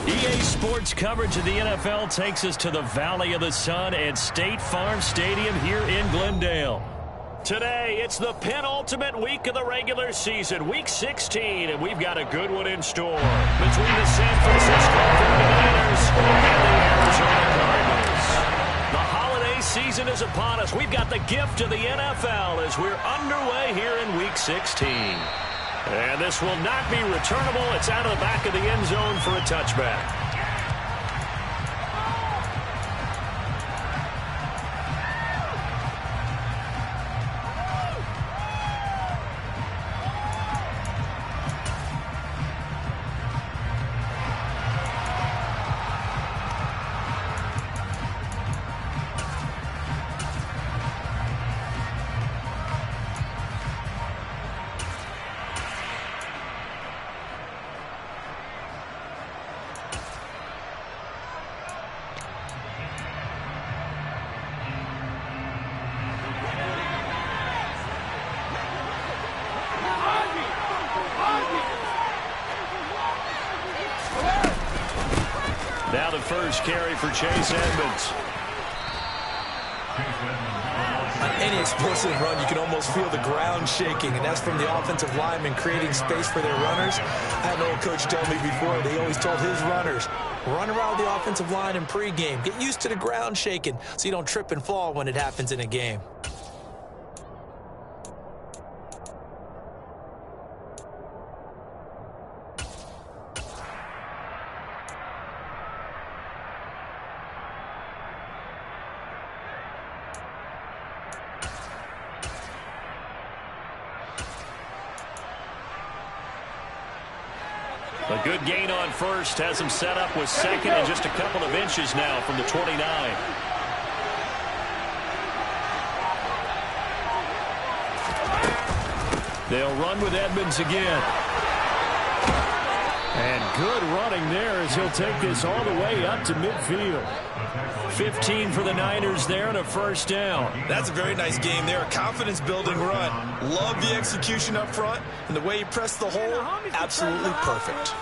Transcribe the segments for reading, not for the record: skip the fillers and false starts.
EA Sports coverage of the NFL takes us to the Valley of the Sun at State Farm Stadium here in Glendale. Today, it's the penultimate week of the regular season, Week 16, and we've got a good one in store between the San Francisco 49ers and the Arizona Cardinals. The holiday season is upon us. We've got the gift of the NFL as we're underway here in Week 16. And this will not be returnable. It's out of the back of the end zone for a touchback. Now the first carry for Chase Edmonds. On any explosive run, you can almost feel the ground shaking, and that's from the offensive linemen creating space for their runners. I had an old coach tell me before, they always told his runners, run around the offensive line in pregame. Get used to the ground shaking so you don't trip and fall when it happens in a game. A good gain on first has him set up with second and just a couple of inches now from the 29. They'll run with Edmonds again. And good running there as he'll take this all the way up to midfield. 15 for the Niners there and a first down. That's a very nice game there. A confidence-building run. Love the execution up front. And the way he pressed the hole, absolutely perfect.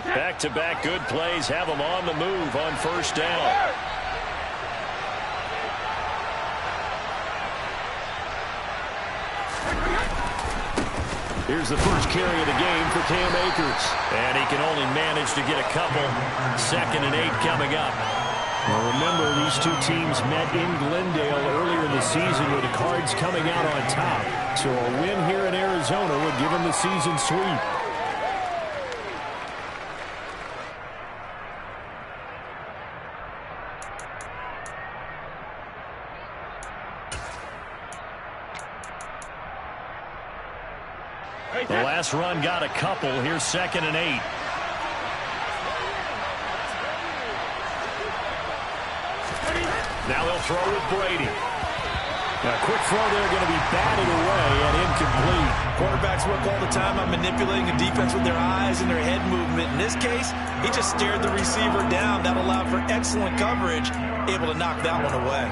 Back-to-back good plays have them on the move on first down. Here's the first carry of the game for Cam Akers. And he can only manage to get a couple. 2nd and 8 coming up. Well, remember, these two teams met in Glendale earlier in the season with the Cards coming out on top. So a win here in Arizona would give them the season sweep. The last run got a couple. Here's 2nd and 8. Now they'll throw with Brady. Now, a quick throw there going to be batted away and incomplete. Quarterbacks work all the time on manipulating a defense with their eyes and their head movement. In this case, he just stared the receiver down. That allowed for excellent coverage, able to knock that one away.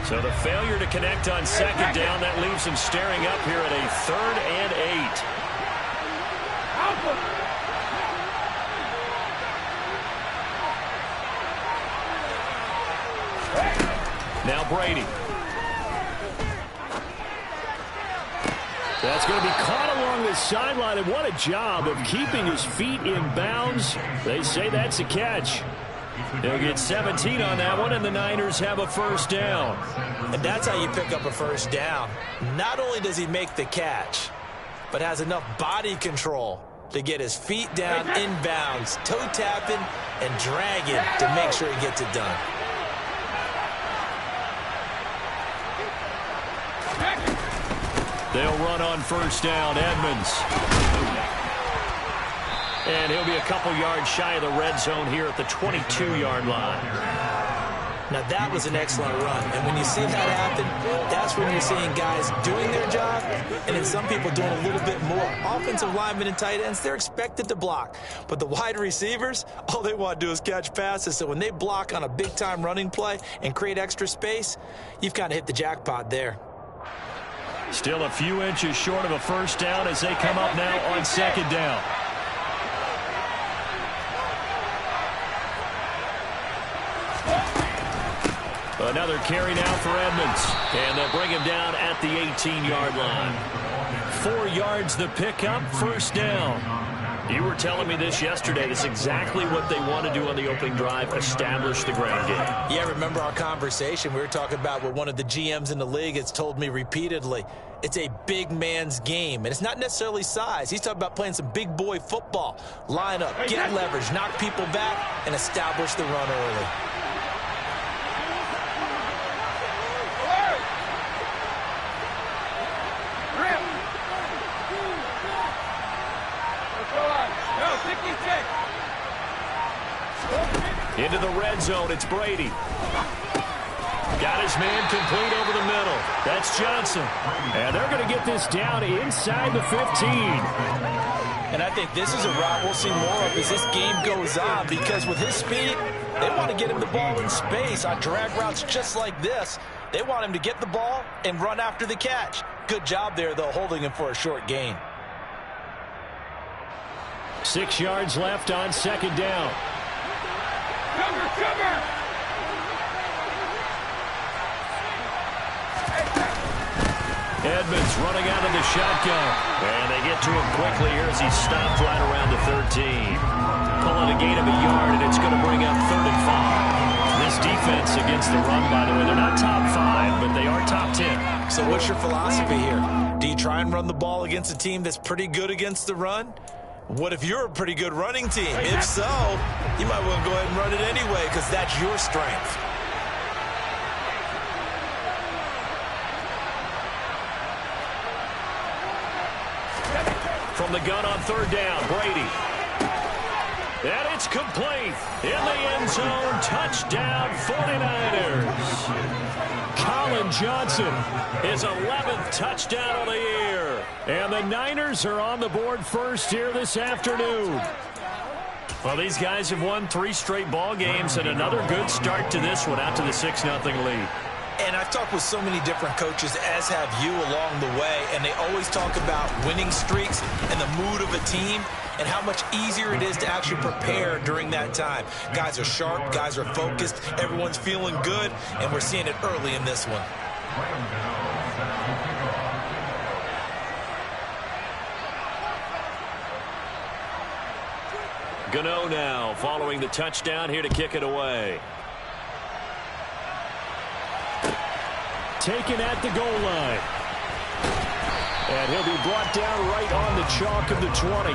So the failure to connect on 2nd down, that leaves him staring up here at a 3rd and 8. Now Brady. That's going to be caught along the sideline, and what a job of keeping his feet in bounds. They say that's a catch. They'll get 17 on that one, and the Niners have a first down. And that's how you pick up a first down. Not only does he make the catch, but has enough body control to get his feet down in bounds, toe tapping and dragging to make sure he gets it done. They'll run on first down. Edmonds. And he'll be a couple yards shy of the red zone here at the 22-yard line. Now, that was an excellent run. And when you see that happen, that's when you're seeing guys doing their job and then some people doing a little bit more. Offensive linemen and tight ends, they're expected to block. But the wide receivers, all they want to do is catch passes. So when they block on a big-time running play and create extra space, you've kind of hit the jackpot there. Still a few inches short of a first down as they come up now on second down. Another carry now for Edmonds. And they'll bring him down at the 18-yard line. 4 yards the pickup, first down. You were telling me this yesterday. This is exactly what they want to do on the opening drive, establish the ground game. Yeah, remember our conversation? We were talking about what one of the GMs in the league has told me repeatedly. It's a big man's game, and it's not necessarily size. He's talking about playing some big boy football. Line up, get leverage, knock people back, and establish the run early. Into the red zone, it's Brady. Got his man complete over the middle. That's Johnson. And they're going to get this down inside the 15. And I think this is a route we'll see more of as this game goes on, because with his speed, they want to get him the ball in space on drag routes just like this. They want him to get the ball and run after the catch. Good job there, though, holding him for a short gain. 6 yards left on second down. Cover, cover! Edmonds running out of the shotgun. And they get to him quickly here as he's stopped right around the 13. Pulling a gain of a yard, and it's going to bring up 3rd and 5. This defense against the run, by the way, they're not top 5, but they are top 10. So what's your philosophy here? Do you try and run the ball against a team that's pretty good against the run? What if you're a pretty good running team? If so, you might want to go ahead and run it anyway, because that's your strength. From the gun on 3rd down, Brady. And it's complete. In the end zone, touchdown 49ers. Colin Johnson, his 11th touchdown of the year. And the Niners are on the board first here this afternoon. Well, these guys have won 3 straight ball games and another good start to this one out to the 6-0 lead. And I've talked with so many different coaches, as have you, along the way, and they always talk about winning streaks and the mood of a team and how much easier it is to actually prepare during that time. Guys are sharp, guys are focused, everyone's feeling good, and we're seeing it early in this one. Gano now following the touchdown here to kick it away. Taken at the goal line. And he'll be brought down right on the chalk of the 20.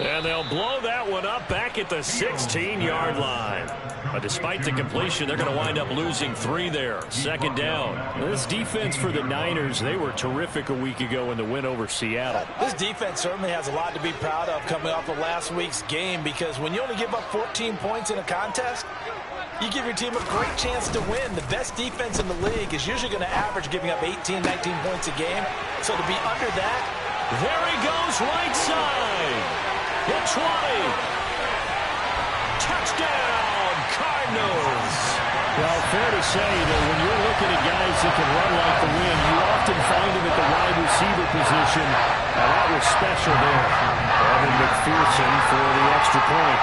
And they'll blow that one up back at the 16-yard line. But despite the completion, they're going to wind up losing 3 there. 2nd down. This defense for the Niners, they were terrific a week ago in the win over Seattle. This defense certainly has a lot to be proud of coming off of last week's game, because when you only give up 14 points in a contest, you give your team a great chance to win. The best defense in the league is usually going to average giving up 18, 19 points a game. So to be under that, there he goes right side. The 20. Touchdown, Cardinals. Well, fair to say that when you're looking at guys that can run like the wind, you often find them at the wide receiver position. And that was special there. Evan McPherson for the extra point.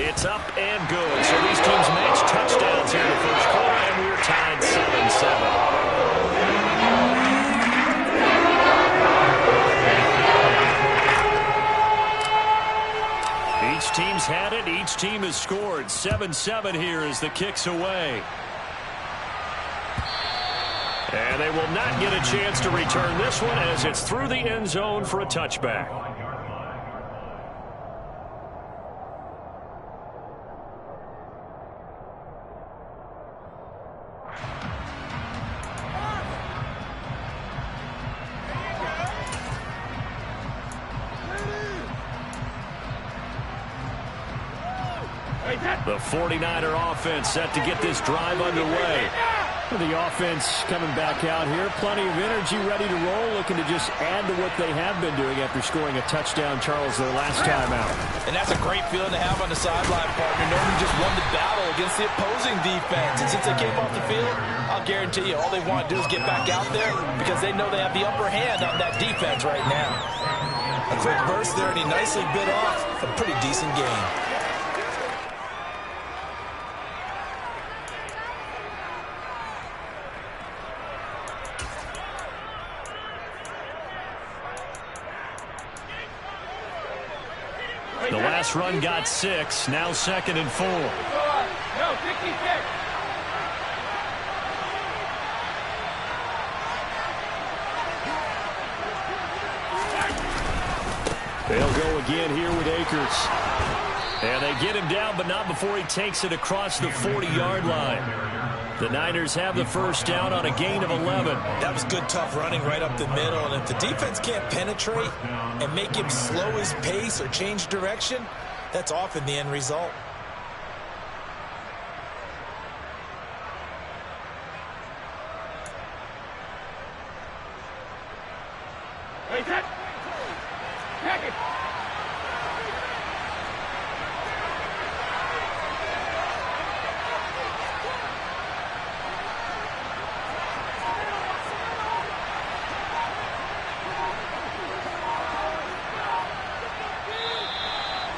It's up and good. So these teams match touchdowns here in the first quarter, and has scored. 7-7 here as the kick's away. And they will not get a chance to return this one as it's through the end zone for a touchback. The 49er offense set to get this drive underway. The offense coming back out here. Plenty of energy, ready to roll, looking to just add to what they have been doing after scoring a touchdown, Charles, their last time out. And that's a great feeling to have on the sideline, partner, knowing you just won the battle against the opposing defense. And since they came off the field, I'll guarantee you all they want to do is get back out there because they know they have the upper hand on that defense right now. A quick burst there, and he nicely bit off a pretty decent game. The last run got 6, now 2nd and 4. No, 56. They'll go again here with Akers. And they get him down, but not before he takes it across the 40-yard line. The Niners have the first down on a gain of 11. That was good, tough running right up the middle. And if the defense can't penetrate and make him slow his pace or change direction, that's often the end result. Wait, that. Pack it.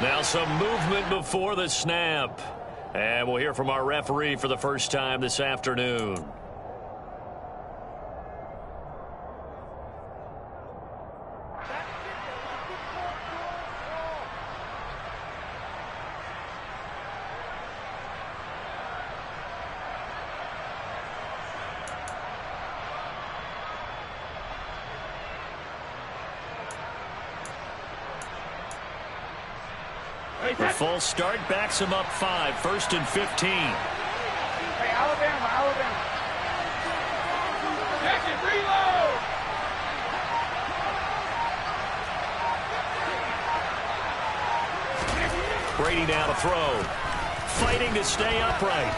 Now some movement before the snap. And we'll hear from our referee for the first time this afternoon. The full start backs him up 5, 1st and 15. Hey, Alabama. Jackson, reload. Brady now to throw. Fighting to stay upright.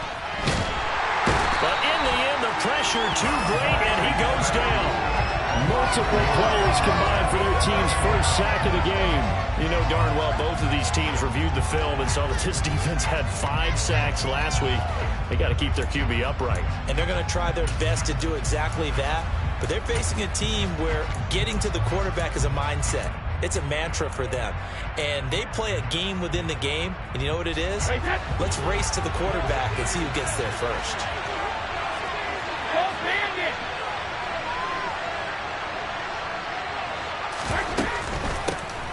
But in the end, the pressure too great, and he goes down. Multiple players combined for their team's first sack of the game. You know darn well both of these teams reviewed the film and saw that this defense had 5 sacks last week. They got to keep their QB upright. And they're going to try their best to do exactly that. But they're facing a team where getting to the quarterback is a mindset. It's a mantra for them. And they play a game within the game. And you know what it is? Let's race to the quarterback and see who gets there first.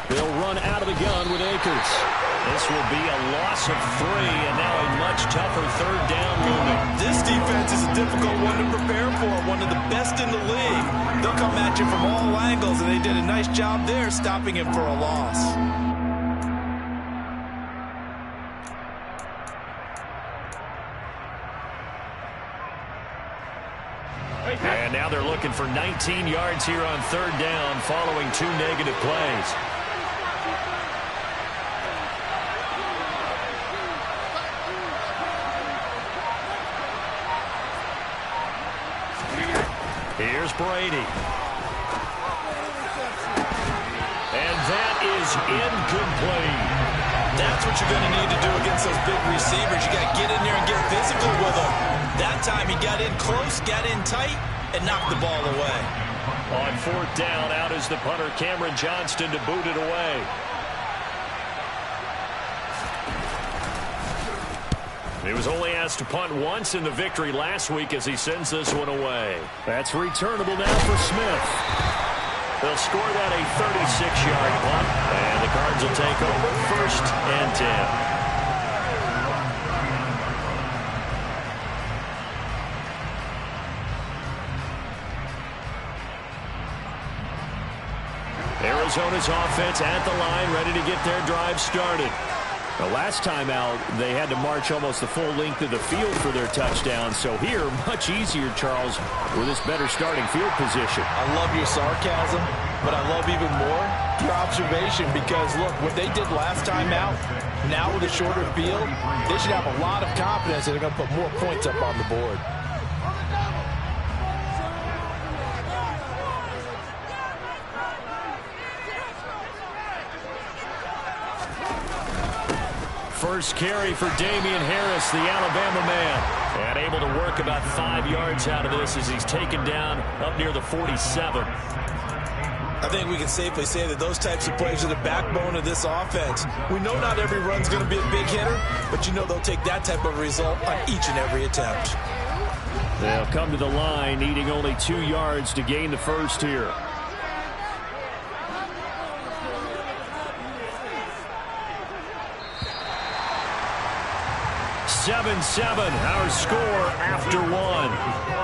They'll run out of the gun with Akers. This will be a loss of 3, and now a much tougher third down looming. This defense is a difficult one to prepare for, one of the best in the league. They'll come at you from all angles, and they did a nice job there stopping him for a loss. And now they're looking for 19 yards here on third down following 2 negative plays. Here's Brady. And that is incomplete. That's what you're going to need to do against those big receivers. You got to get in there and get physical with them. That time he got in close, got in tight, and knocked the ball away. On 4th down, out is the punter, Cameron Johnston, to boot it away. He was only asked to punt once in the victory last week as he sends this one away. That's returnable now for Smith. They'll score that a 36-yard punt, and the Cards will take over 1st and 10. Arizona's offense at the line, ready to get their drive started. The last time out, they had to march almost the full length of the field for their touchdown. So here, much easier, Charles, with this better starting field position. I love your sarcasm, but I love even more your observation because, look, what they did last time out, now with a shorter field, they should have a lot of confidence that they're going to put more points up on the board. First carry for Damian Harris, the Alabama man. And able to work about 5 yards out of this as he's taken down up near the 47. I think we can safely say that those types of plays are the backbone of this offense. We know not every run's going to be a big hitter, but you know they'll take that type of result on each and every attempt. They'll come to the line, needing only 2 yards to gain the first here. 7-7, our score after 1.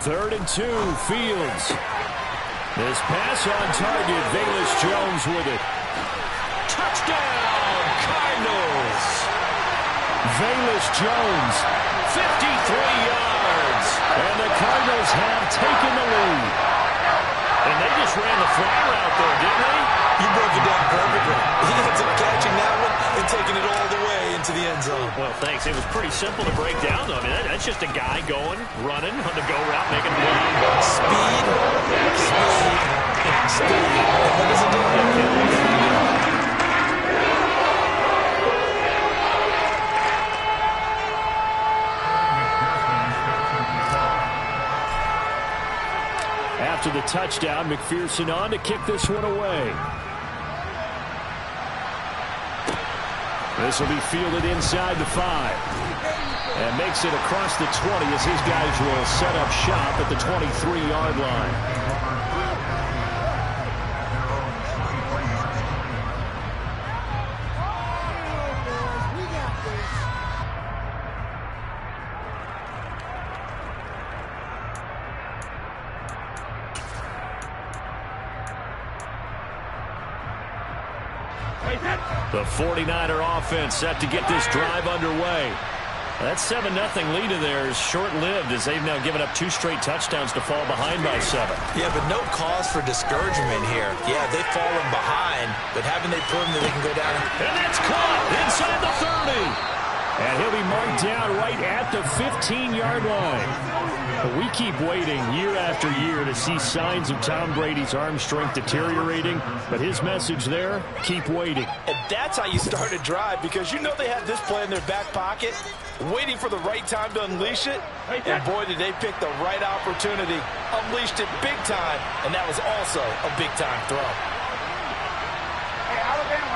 Third and 2, Fields. This pass on target, Velus Jones with it. Touchdown, Cardinals! Velus Jones, 53 yards. And the Cardinals have taken the lead. And they just ran the fly route there, didn't they? You broke it down perfectly. He ends up catching that one and taking it all the way into the end zone. Well, thanks. It was pretty simple to break down, though. I mean, that's just a guy going, running on the go route, making a play. Speed. And what does it do? After the touchdown, McPherson on to kick this one away. This will be fielded inside the 5. And makes it across the 20 as his guys will set up shop at the 23-yard line. The 49er offense set to get this drive underway. That 7-0 lead of theirs short-lived as they've now given up 2 straight touchdowns to fall behind by 7. Yeah, but no cause for discouragement here. Yeah, they've fallen behind, but haven't they proven that they can go down? And that's caught inside the 30. And he'll be marked down right at the 15-yard line. But we keep waiting year after year to see signs of Tom Brady's arm strength deteriorating. But his message there, keep waiting. And that's how you start a drive, because you know they had this play in their back pocket, waiting for the right time to unleash it. And boy, did they pick the right opportunity. Unleashed it big time, and that was also a big-time throw. Hey, Alabama.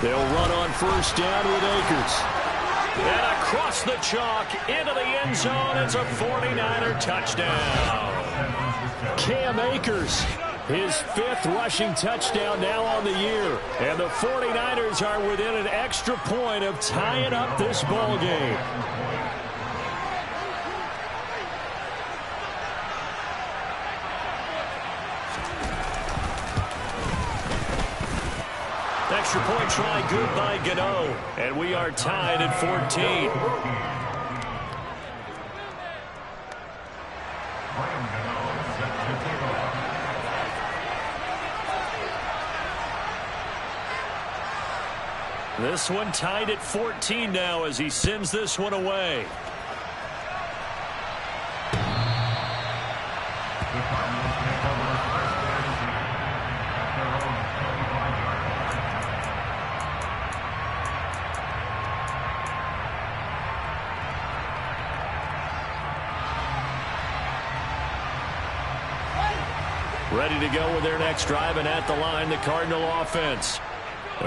They'll run on first down with Akers. And across the chalk into the end zone. It's a 49er touchdown. Cam Akers, his 5th rushing touchdown now on the year. And the 49ers are within an extra point of tying up this ball game. Extra point try good by Gano. And we are tied at 14. This one tied at 14 now as he sends this one away. Ready to go with their next drive, and at the line, the Cardinal offense.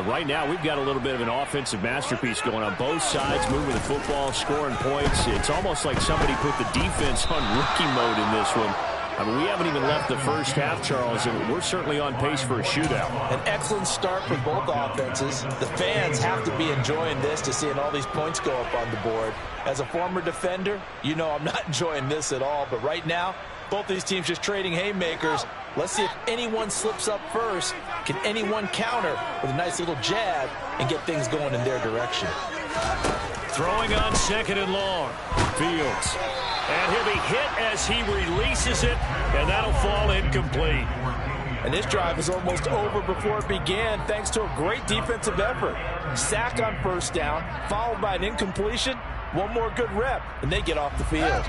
Right now, we've got a little bit of an offensive masterpiece going on both sides, moving the football, scoring points. It's almost like somebody put the defense on rookie mode in this one. I mean, we haven't even left the first half, Charles, and we're certainly on pace for a shootout. An excellent start for both offenses. The fans have to be enjoying this to seeing all these points go up on the board. As a former defender, you know I'm not enjoying this at all, but right now, both these teams just trading haymakers. Let's see if anyone slips up first. Can anyone counter with a nice little jab and get things going in their direction? Throwing on second and long. Fields. And he'll be hit as he releases it, and that'll fall incomplete. And this drive is almost over before it began thanks to a great defensive effort. Sack on first down, followed by an incompletion. One more good rep, and they get off the field.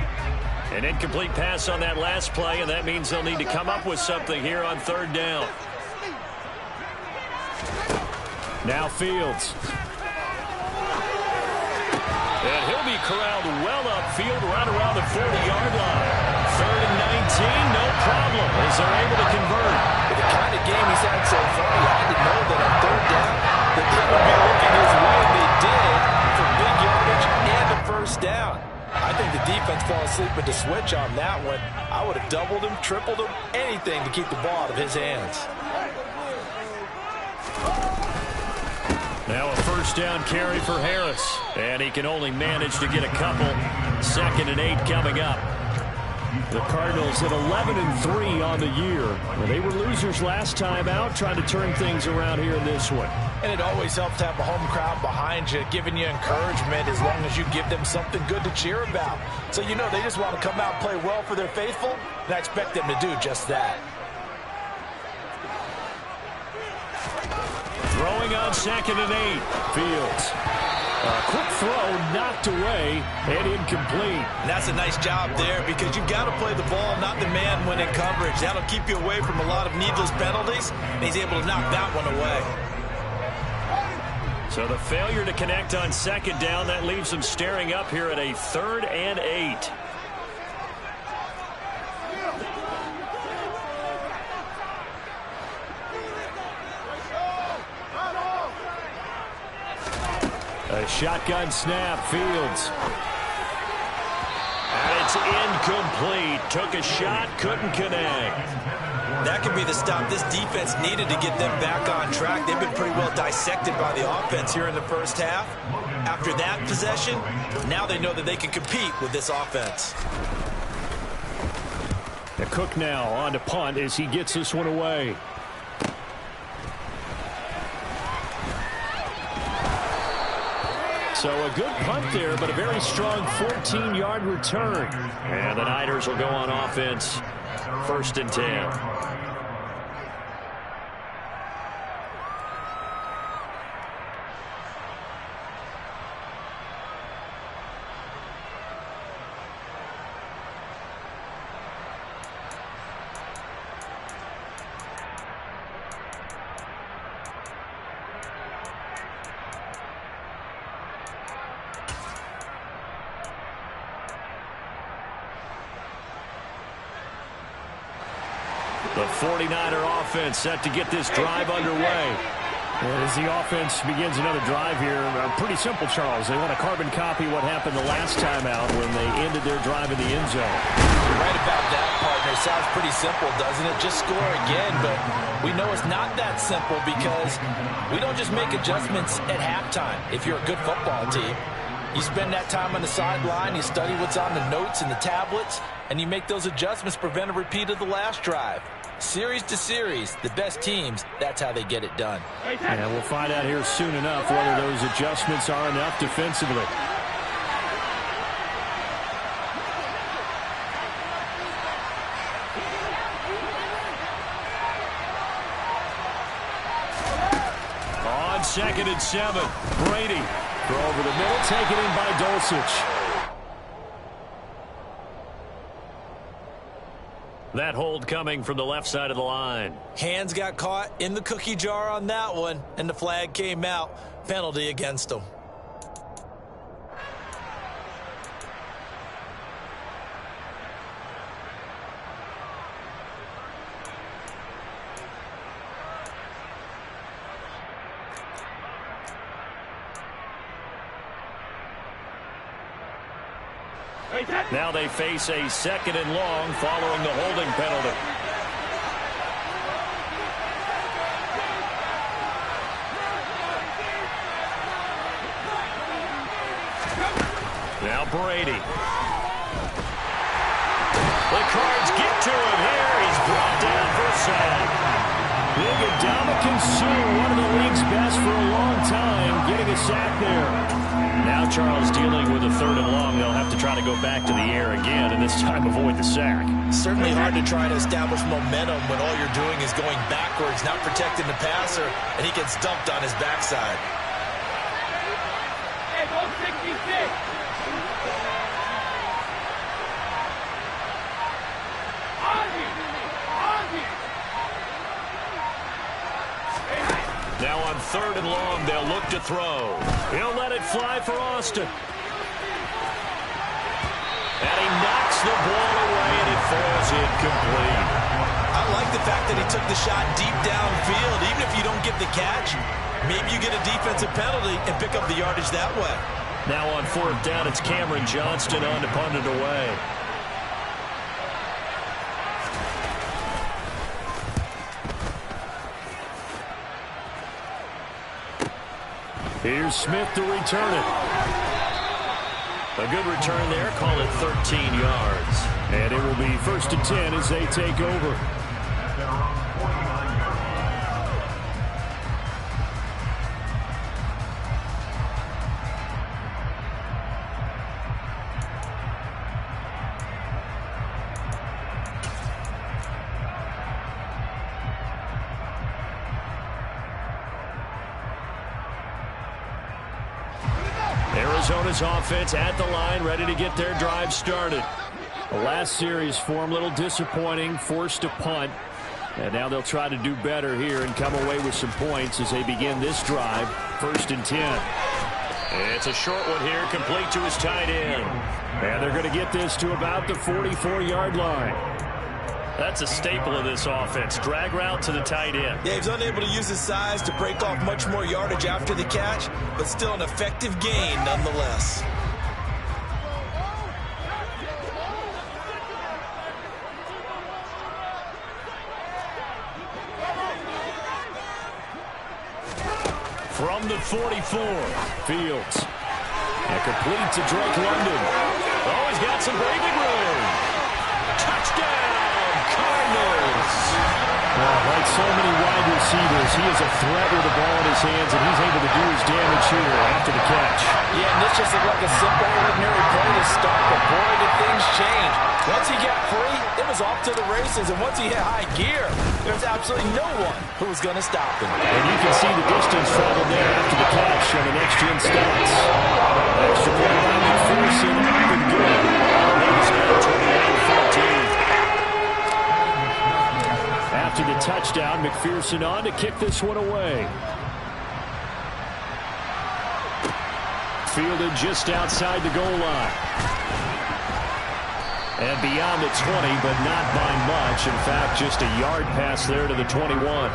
An incomplete pass on that last play, and that means they'll need to come up with something here on third down. Now Fields. And he'll be corralled well upfield right around the 40-yard line. Third and 19, no problem, as they're able to convert. With the kind of game he's had so far, you had to know that on third down, the team would be looking his way, and they did, for big yardage and a first down. I think the defense fell asleep with the switch on that one. I would have doubled him, tripled him, anything to keep the ball out of his hands. Now a first down carry for Harris. And he can only manage to get a couple. 2nd and 8 coming up. The Cardinals at 11-3 on the year. Well, they were losers last time out, trying to turn things around here in this one. And it always helps to have a home crowd behind you, giving you encouragement as long as you give them something good to cheer about. So you know they just want to come out and play well for their faithful, and I expect them to do just that. Throwing on 2nd and 8. Fields. A quick throw knocked away and incomplete. And that's a nice job there because you've got to play the ball, not the man when in coverage. That'll keep you away from a lot of needless penalties, and he's able to knock that one away. So the failure to connect on 2nd down, that leaves them staring up here at a 3rd and 8. A shotgun snap, Fields. And it's incomplete. Took a shot, couldn't connect. That could be the stop this defense needed to get them back on track. They've been pretty well dissected by the offense here in the first half. After that possession, now they know that they can compete with this offense. The Cook now on to punt as he gets this one away. So a good punt there, but a very strong 14-yard return. And the Niners will go on offense. 1st and 10. The 49er offense set to get this drive underway. And as the offense begins another drive here, pretty simple, Charles. They want to carbon copy what happened the last time out when they ended their drive in the end zone. You're right about that, partner. Sounds pretty simple, doesn't it? Just score again, but we know it's not that simple because we don't just make adjustments at halftime if you're a good football team. You spend that time on the sideline, you study what's on the notes and the tablets, and you make those adjustments, prevent a repeat of the last drive. Series to series, the best teams, that's how they get it done. And we'll find out here soon enough whether those adjustments are enough defensively. 2nd and 7. Brady. Throw over the middle, taken in by Dulcich. That hold coming from the left side of the line. Hands got caught in the cookie jar on that one, and the flag came out. Penalty against him. Now they face a 2nd and long following the holding penalty. Now Brady. The Cards get to him here. He's brought down for a sack. Big Adama Suh, one of the league's best for a long time, getting a sack there. Now Charles dealing with a 3rd and long. They'll have to try to go back to the air again, and this time avoid the sack. Certainly hard to try to establish momentum when all you're doing is going backwards, not protecting the passer, and he gets dumped on his backside. Hey, go 66. Now on 3rd and long, they'll look to throw. He'll let it fly for Austin. And he knocks the ball away, and it falls incomplete. I like the fact that he took the shot deep downfield. Even if you don't get the catch, maybe you get a defensive penalty and pick up the yardage that way. Now on 4th down, it's Cameron Johnston on to punt it away. Here's Smith to return it. A good return there. Call it 13 yards. And it will be 1st and 10 as they take over. Arizona's offense at the line, ready to get their drive started. The last series for them, a little disappointing, forced to punt. And now they'll try to do better here and come away with some points as they begin this drive. 1st and 10. It's a short one here, complete to his tight end. And they're going to get this to about the 44-yard line. That's a staple of this offense. Drag route to the tight end. Yeah, he's unable to use his size to break off much more yardage after the catch, but still an effective gain nonetheless. From the 44. Fields. And complete to Drake London. Oh, he's got some breathing room. Touchdown, Cardinals. Like so many wide receivers, he is a threat with the ball in his hands, and he's able to do his damage here after the catch. Yeah, and this just looked like a simple, ordinary play to start, but boy, did things change. Once he got free, it was off to the races, and once he hit high gear, there's absolutely no one who was going to stop him. And you can see the distance traveled there after the catch on the next-gen stats. Extra point by McPherson, up and good. He's now 28-14. After the touchdown, McPherson on to kick this one away. Fielded just outside the goal line. And beyond the 20, but not by much. In fact, just a yard pass there to the 21.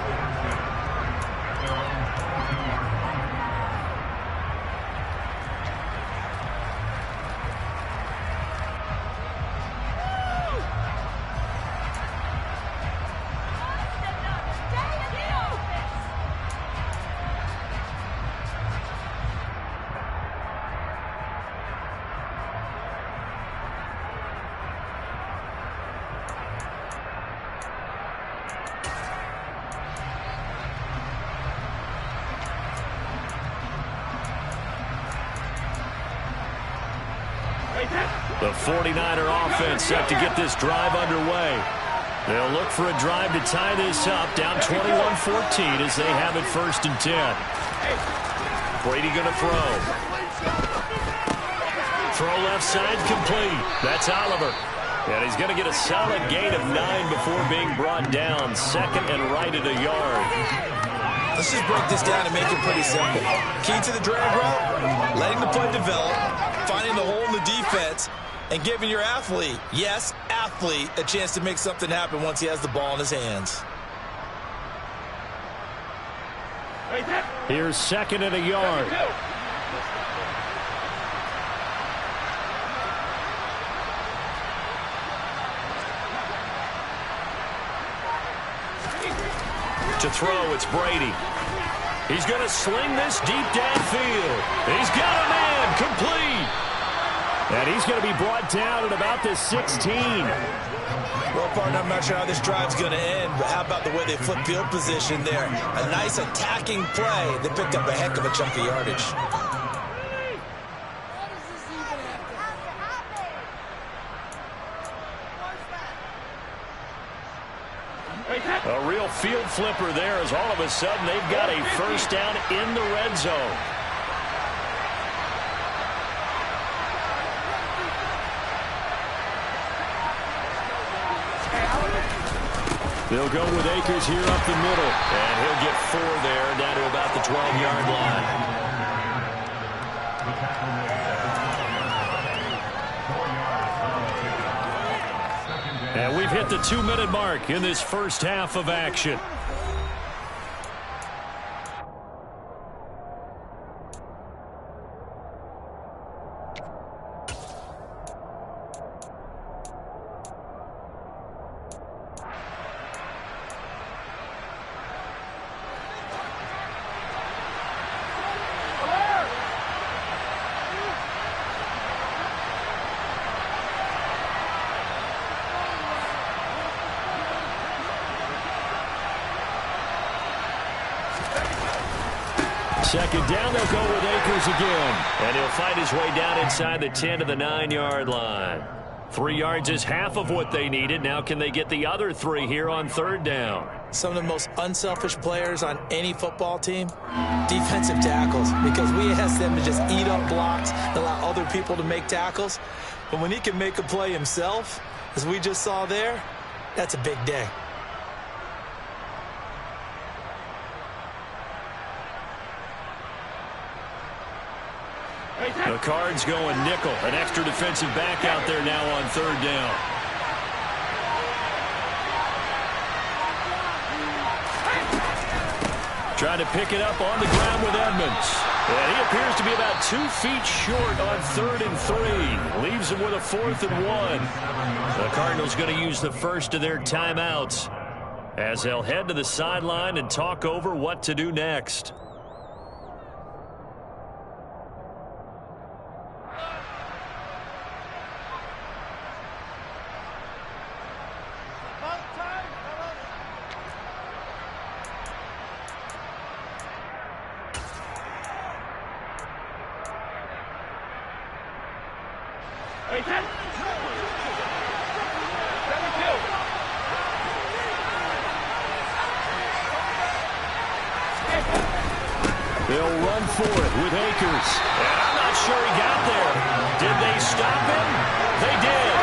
The 49er offense set to get this drive underway. They'll look for a drive to tie this up, down 21-14 as they have it 1st and 10. Brady going to throw. Throw left side complete. That's Oliver. And he's going to get a solid gain of 9 before being brought down. Second and right at a yard. Let's just break this down and make it pretty simple. Key to the drag route, letting the play develop, finding the hole in the defense, and giving your athlete, yes, athlete, a chance to make something happen once he has the ball in his hands. Here's second and a yard. To throw, it's Brady. He's going to sling this deep downfield. He's got a man complete. And he's going to be brought down at about the 16. Well, partner, I'm not sure how this drive's going to end, but how about the way they flip field position there? A nice attacking play. They picked up a heck of a chunk of yardage. A real field flipper there as all of a sudden they've got a first down in the red zone. They'll go with Akers here up the middle. And he'll get 4 there, down to about the 12-yard line. And we've hit the 2-minute mark in this first half of action. Second down, they'll go with Akers again. And he'll fight his way down inside the 10 to the 9-yard line. 3 yards is half of what they needed. Now can they get the other 3 here on third down? Some of the most unselfish players on any football team, defensive tackles, because we ask them to just eat up blocks, allow other people to make tackles. But when he can make a play himself, as we just saw there, that's a big day. The Cards going nickel. An extra defensive back out there now on third down. Trying to pick it up on the ground with Edmonds. And he appears to be about 2 feet short on 3rd and 3. Leaves him with a 4th and 1. The Cardinals going to use the first of their timeouts as they'll head to the sideline and talk over what to do next. They'll run for it with Akers. And I'm not sure he got there. Did they stop him? They did.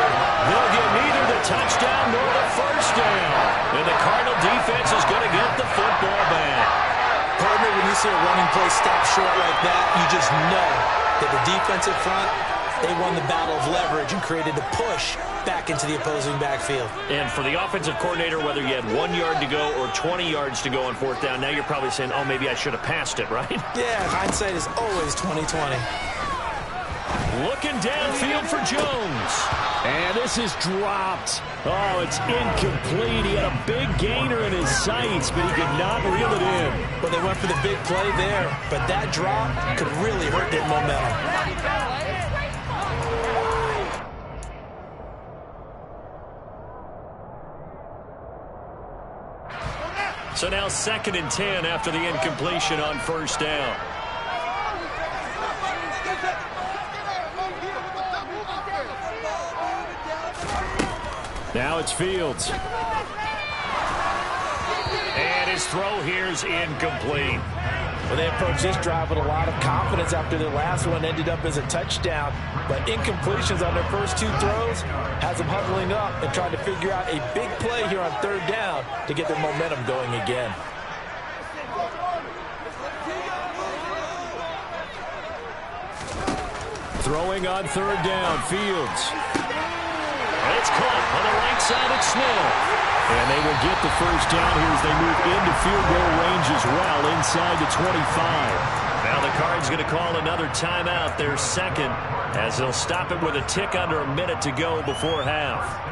They'll get neither the touchdown nor the first down. And the Cardinal defense is going to get the football back. Partner, when you see a running play stop short like that, you just know that the defensive front, they won the battle of leverage and created a push back into the opposing backfield. And for the offensive coordinator, whether you had 1 yard to go or 20 yards to go on fourth down, now you're probably saying, oh, maybe I should have passed it, right? Yeah, hindsight is always 20/20. Looking downfield for Jones. And this is dropped. Oh, it's incomplete. He had a big gainer in his sights, but he could not reel it in. Well, they went for the big play there, but that drop could really hurt their momentum. So now 2nd and 10 after the incompletion on first down. Now it's Fields. And his throw here's incomplete. Well, they approached this drive with a lot of confidence after their last one ended up as a touchdown. But incompletions on their first 2 throws has them huddling up and trying to figure out a big play here on 3rd down to get their momentum going again. Throwing on 3rd down, Fields. And it's caught on the right side of Smith. And they will get the first down here as they move into field goal range as well, inside the 25. Now the Cards going to call another timeout, their second, as they'll stop it with a tick under a minute to go before half.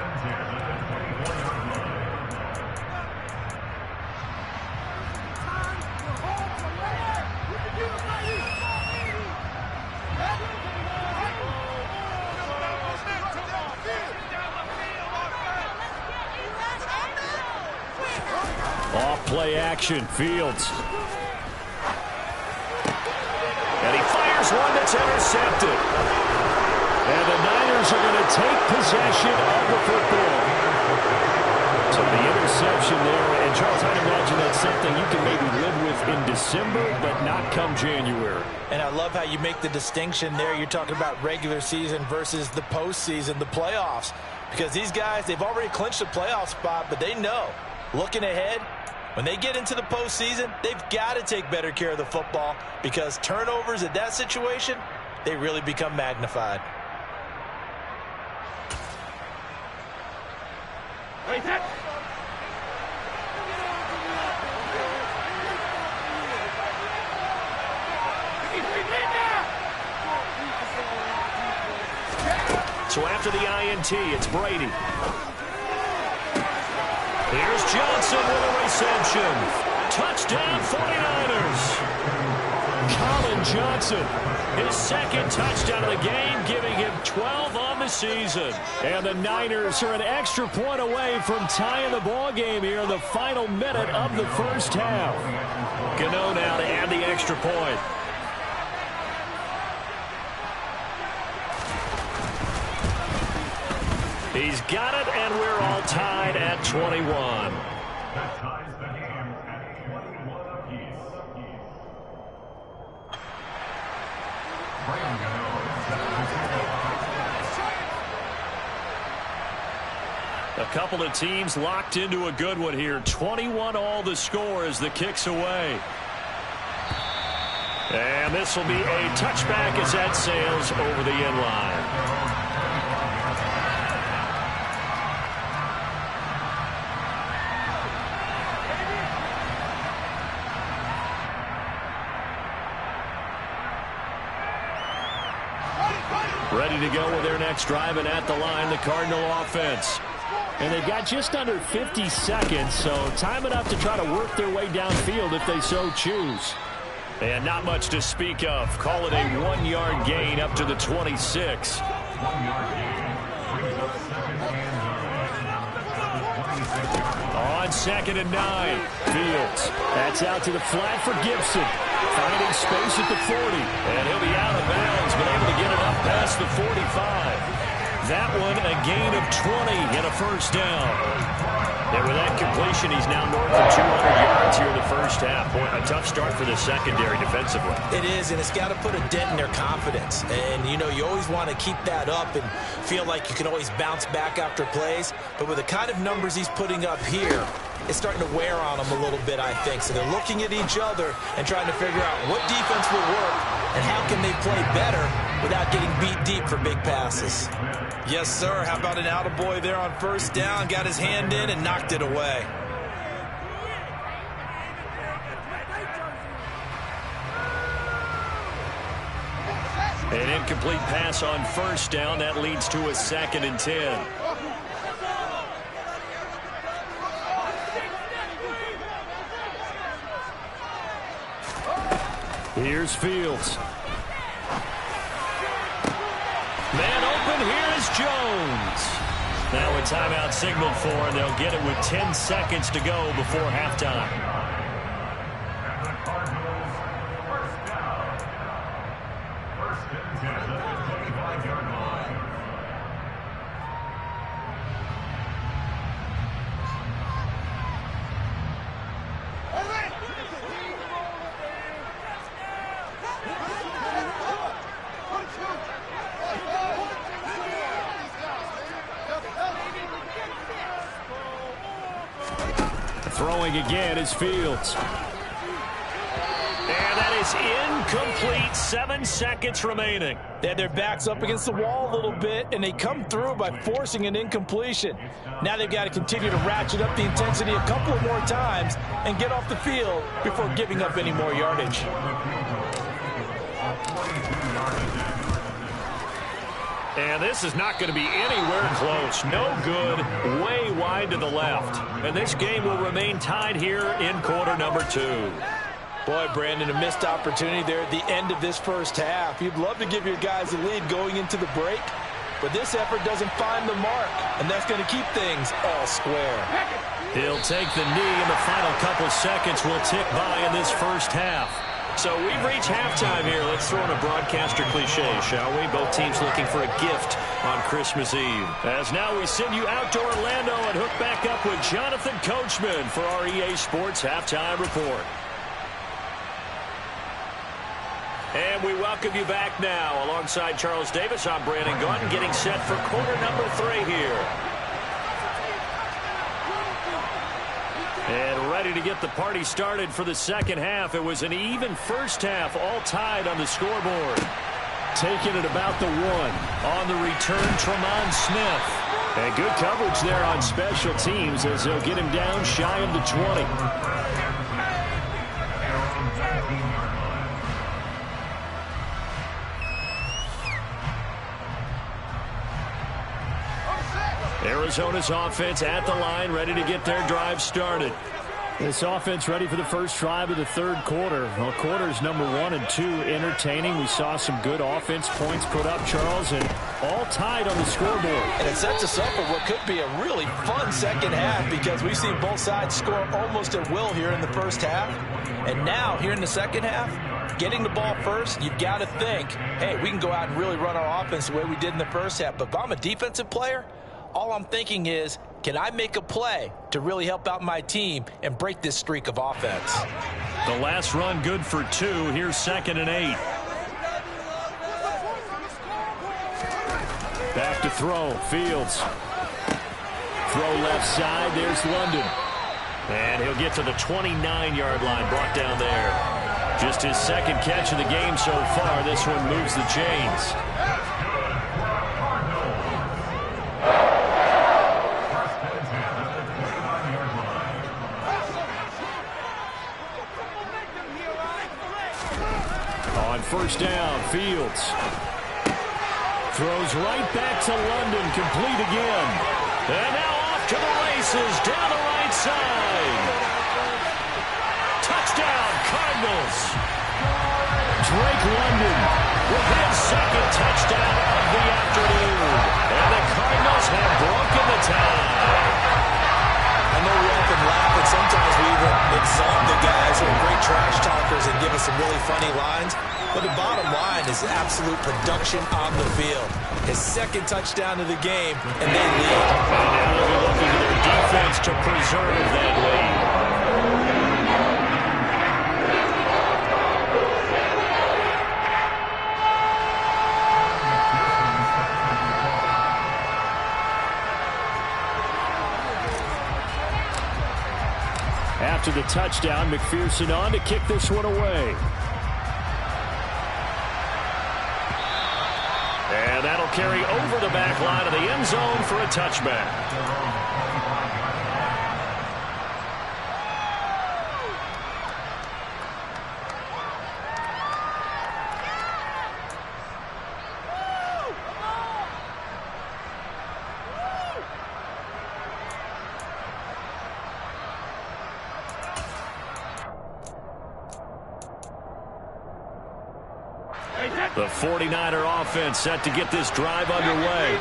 Play action, Fields. And he fires one that's intercepted. And the Niners are going to take possession of the football. So the interception there, and Charles, I'd imagine that's something you can maybe live with in December, but not come January. And I love how you make the distinction there. You're talking about regular season versus the postseason, the playoffs. Because these guys, they've already clinched a playoff spot, but they know, looking ahead, when they get into the postseason, they've got to take better care of the football because turnovers in that situation, they really become magnified. So after the INT, it's Brady. Here's Johnson with a reception. Touchdown, 49ers. Colin Johnson. His second touchdown of the game, giving him 12 on the season. And the Niners are an extra point away from tying the ball game here in the final minute of the first half. Gano now to add the extra point. He's got it, and we're all tied at 21. That ties the game at 21 apiece. A couple of teams locked into a good one here. 21 all the score as the kick's away. And this will be a touchback as that sails over the end line. Ready to go with their next drive, and at the line, the Cardinal offense. And they've got just under 50 seconds, so time enough to try to work their way downfield if they so choose. And not much to speak of. Call it a 1-yard gain up to the 26. On 2nd and 9, Fields. That's out to the flat for Gibson. Finding space at the 40. And he'll be out of bounds, but able to get it up past the 45. That one a gain of 20 and a first down. And with that completion, he's now north of 200 yards here in the first half. Boy, a tough start for the secondary defensively. It is, and it's got to put a dent in their confidence. And, you know, you always want to keep that up and feel like you can always bounce back after plays. But with the kind of numbers he's putting up here, it's starting to wear on them a little bit, I think. So they're looking at each other and trying to figure out what defense will work and how can they play better without getting beat deep for big passes. Yes, sir. How about an attaboy there on first down? Got his hand in and knocked it away. An incomplete pass on first down. That leads to a 2nd and 10. Here's Fields. Man open, here is Jones. Now a timeout signaled for, and they'll get it with 10 seconds to go before halftime. And the Cardinals first down. First and 10 at the 25-yard line. throwing again is Fields. And that is incomplete. 7 seconds remaining. They had their backs up against the wall a little bit, and they come through by forcing an incompletion. Now they've got to continue to ratchet up the intensity a couple of more times and get off the field before giving up any more yardage. And this is not going to be anywhere close. No good. Way wide to the left. And this game will remain tied here in quarter number 2. Boy, Brandon, a missed opportunity there at the end of this first half. You'd love to give your guys a lead going into the break, but this effort doesn't find the mark, and that's going to keep things all square. He'll take the knee, and the final couple seconds will tick by in this first half. So we've reached halftime here. Let's throw in a broadcaster cliche, shall we? Both teams looking for a gift on Christmas Eve. As now we send you out to Orlando and hook back up with Jonathan Coachman for our EA Sports Halftime Report. And we welcome you back now. Alongside Charles Davis, I'm Brandon Gaudin, getting set for quarter number 3 here. And ready to get the party started for the second half. It was an even first half, all tied on the scoreboard. Taking it about the 1. On the return, Tremont Smith. And good coverage there on special teams as they'll get him down shy of the 20. Arizona's offense at the line, ready to get their drive started. This offense ready for the first drive of the third quarter. Well, quarters number 1 and 2 entertaining. We saw some good offense points put up, Charles, and all tied on the scoreboard. And it sets us up for what could be a really fun second half because we've seen both sides score almost at will here in the first half. And now, here in the second half, getting the ball first, you've got to think, hey, we can go out and really run our offense the way we did in the first half. But if I'm a defensive player, all I'm thinking is, can I make a play to really help out my team and break this streak of offense? The last run good for 2. Here's 2nd and 8. Back to throw. Fields. Throw left side. There's London. And he'll get to the 29-yard line, brought down there. Just his second catch of the game so far. This one moves the chains. First down, Fields. Throws right back to London, complete again. And now off to the races, down the right side. Touchdown, Cardinals. Drake London with his second touchdown of the afternoon. And the Cardinals have broken the tie. I know we often laugh, and sometimes we even exalt the guys who are great trash talkers and give us some really funny lines. But the bottom line is absolute production on the field. His second touchdown of the game, and they lead. And now they'll be looking to their defense to preserve that lead. After the touchdown, McPherson on to kick this one away. And that'll carry over the back line of the end zone for a touchback. The 49er offense set to get this drive underway.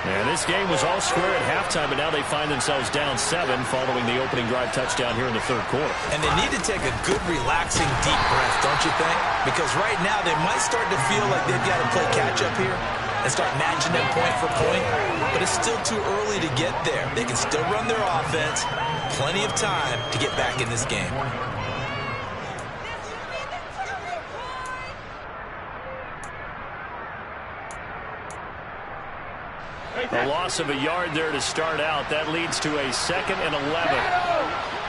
And this game was all square at halftime, but now they find themselves down 7 following the opening drive touchdown here in the third quarter. And they need to take a good, relaxing, deep breath, don't you think? Because right now they might start to feel like they've got to play catch-up here and start matching them point for point. But it's still too early to get there. They can still run their offense. Plenty of time to get back in this game. A loss of a yard there to start out. That leads to a 2nd and 11.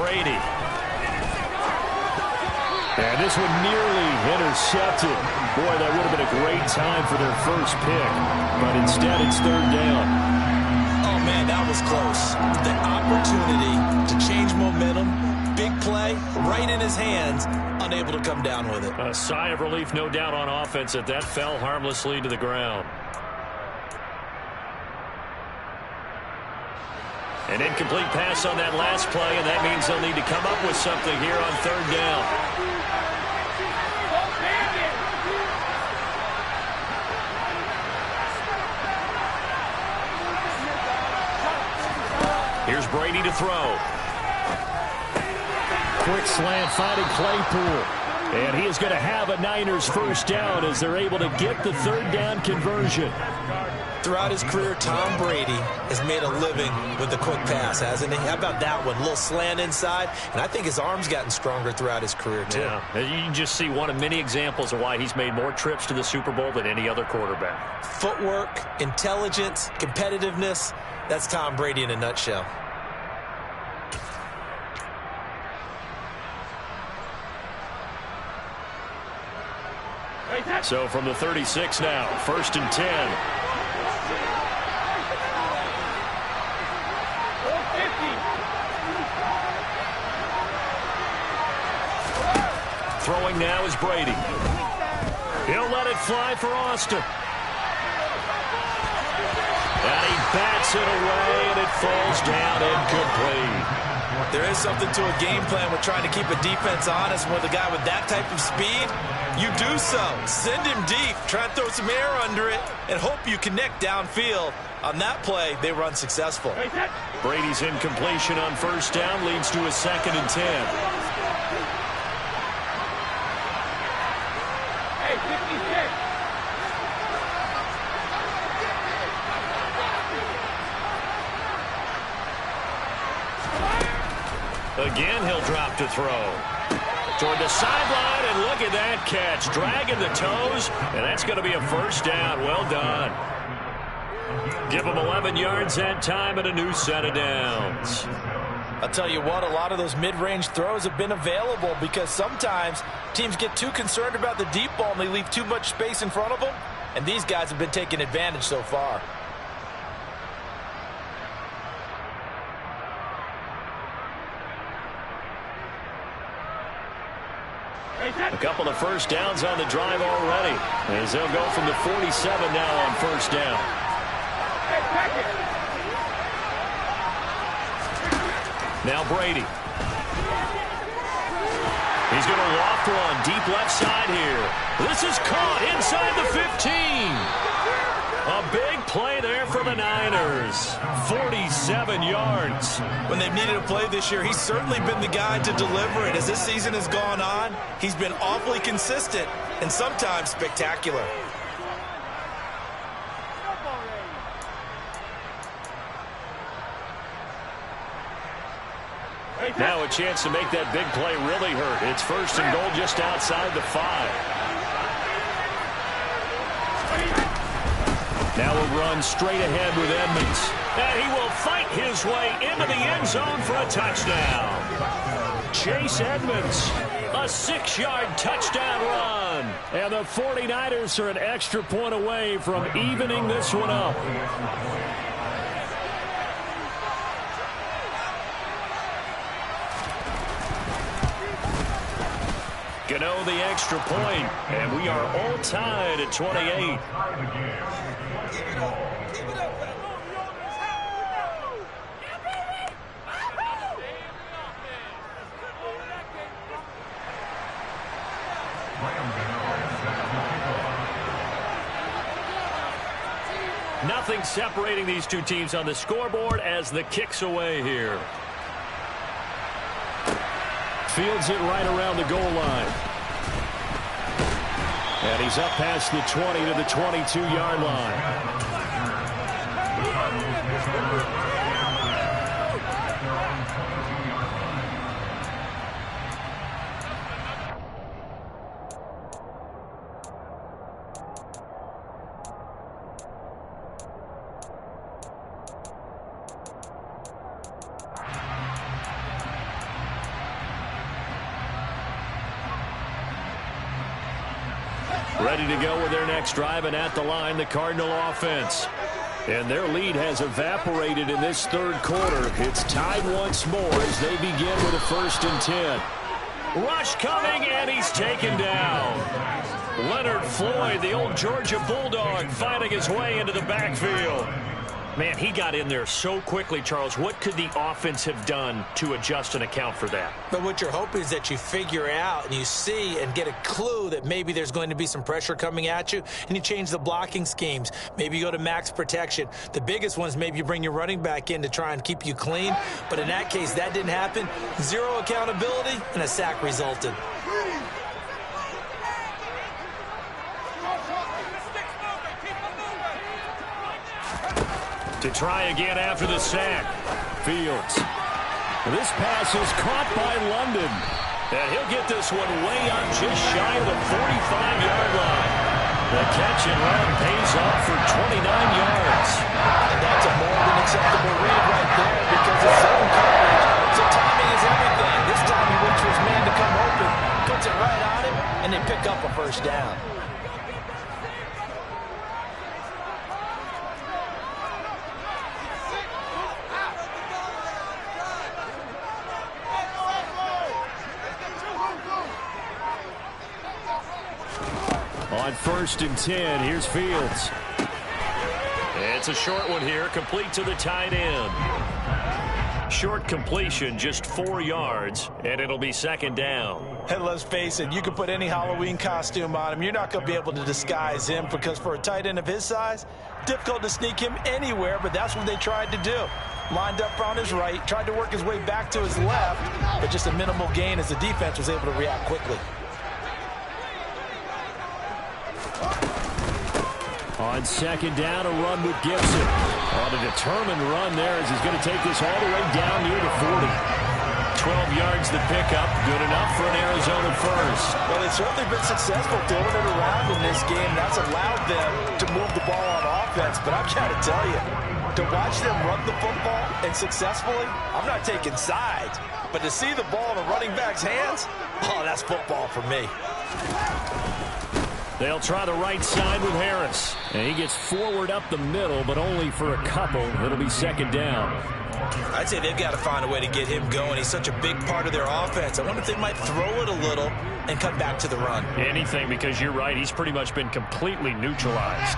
Brady. And this one nearly intercepted. Boy, that would have been a great time for their first pick. But instead, it's third down. Oh, man, that was close. The opportunity to change momentum, big play, right in his hands, unable to come down with it. A sigh of relief, no doubt, on offense that fell harmlessly to the ground. An incomplete pass on that last play, and that means they'll need to come up with something here on third down. Here's Brady to throw. Quick slant finding Claypool. And he is going to have a Niners first down as they're able to get the third down conversion. Throughout his career, Tom Brady has made a living with the quick pass, hasn't he? How about that one? A little slant inside, and I think his arm's gotten stronger throughout his career, too. Yeah, you can just see one of many examples of why he's made more trips to the Super Bowl than any other quarterback. Footwork, intelligence, competitiveness, that's Tom Brady in a nutshell. So from the 36 now, 1st and 10. Throwing now is Brady. He'll let it fly for Austin. And he bats it away, and it falls down incomplete. There is something to a game plan with trying to keep a defense honest. With a guy with that type of speed, you do so. Send him deep, try and throw some air under it, and hope you connect downfield. On that play, they were unsuccessful. Brady's incompletion on first down leads to a 2nd and 10. Again, he'll drop to throw. Toward the sideline, and look at that catch. Dragging the toes, and that's going to be a first down. Well done. Give him 11 yards that time and a new set of downs. I'll tell you what, a lot of those mid-range throws have been available because sometimes teams get too concerned about the deep ball and they leave too much space in front of them, and these guys have been taking advantage so far. A couple of first downs on the drive already, as they'll go from the 47 now on first down. Now Brady. He's going to loft one deep left side here. This is caught inside the 15. A big play there for the Niners. 47 yards. When they've needed a play this year, he's certainly been the guy to deliver it. As this season has gone on, he's been awfully consistent and sometimes spectacular. Now a chance to make that big play really hurt. It's 1st and goal just outside the 5. Now a run straight ahead with Edmonds. And he will fight his way into the end zone for a touchdown. Chase Edmonds, a 6-yard touchdown run. And the 49ers are an extra point away from evening this one up. Gano the extra point, and we are all tied at 28. Nothing separating these two teams on the scoreboard as the kick's away here. Fields it right around the goal line. And he's up past the 20 to the 22-yard line. Ready to go with their next drive, and at the line, the Cardinal offense. And their lead has evaporated in this third quarter. It's tied once more as they begin with a 1st and 10. Rush coming, and he's taken down. Leonard Floyd, the old Georgia Bulldog, finding his way into the backfield. Man, he got in there so quickly, Charles. What could the offense have done to adjust and account for that? But what you're hoping is that you figure out and you see and get a clue that maybe there's going to be some pressure coming at you, and you change the blocking schemes. Maybe you go to max protection. The biggest ones, maybe you bring your running back in to try and keep you clean. But in that case, that didn't happen. 0 accountability, and a sack resulted. To try again after the sack. Fields. This pass is caught by London. And he'll get this one way up just shy of the 45-yard line. The catch and run pays off for 29 yards. And that's a more than acceptable read right there because it's zone coverage. So timing is everything. This time he waits for his man to come open, puts it right on him, and they pick up a 1st down. On 1st and 10, here's Fields. It's a short one here, complete to the tight end. Short completion, just 4 yards, and it'll be 2nd down. And let's face it, you can put any Halloween costume on him. You're not going to be able to disguise him because for a tight end of his size, difficult to sneak him anywhere, but that's what they tried to do. Lined up on his right, tried to work his way back to his left, but just a minimal gain as the defense was able to react quickly. On 2nd down, a run with Gibson. On a determined run there as he's going to take this all the way down near the 40. 12 yards the pickup, good enough for an Arizona 1st. Well, they've certainly been successful throwing it around in this game. That's allowed them to move the ball on offense. But I've got to tell you, to watch them run the football and successfully, I'm not taking sides. But to see the ball in a running back's hands, oh, that's football for me. They'll try the right side with Harris. And he gets forward up the middle, but only for a couple. It'll be 2nd down. I'd say they've got to find a way to get him going. He's such a big part of their offense. I wonder if they might throw it a little and cut back to the run. Anything, because you're right. He's pretty much been completely neutralized.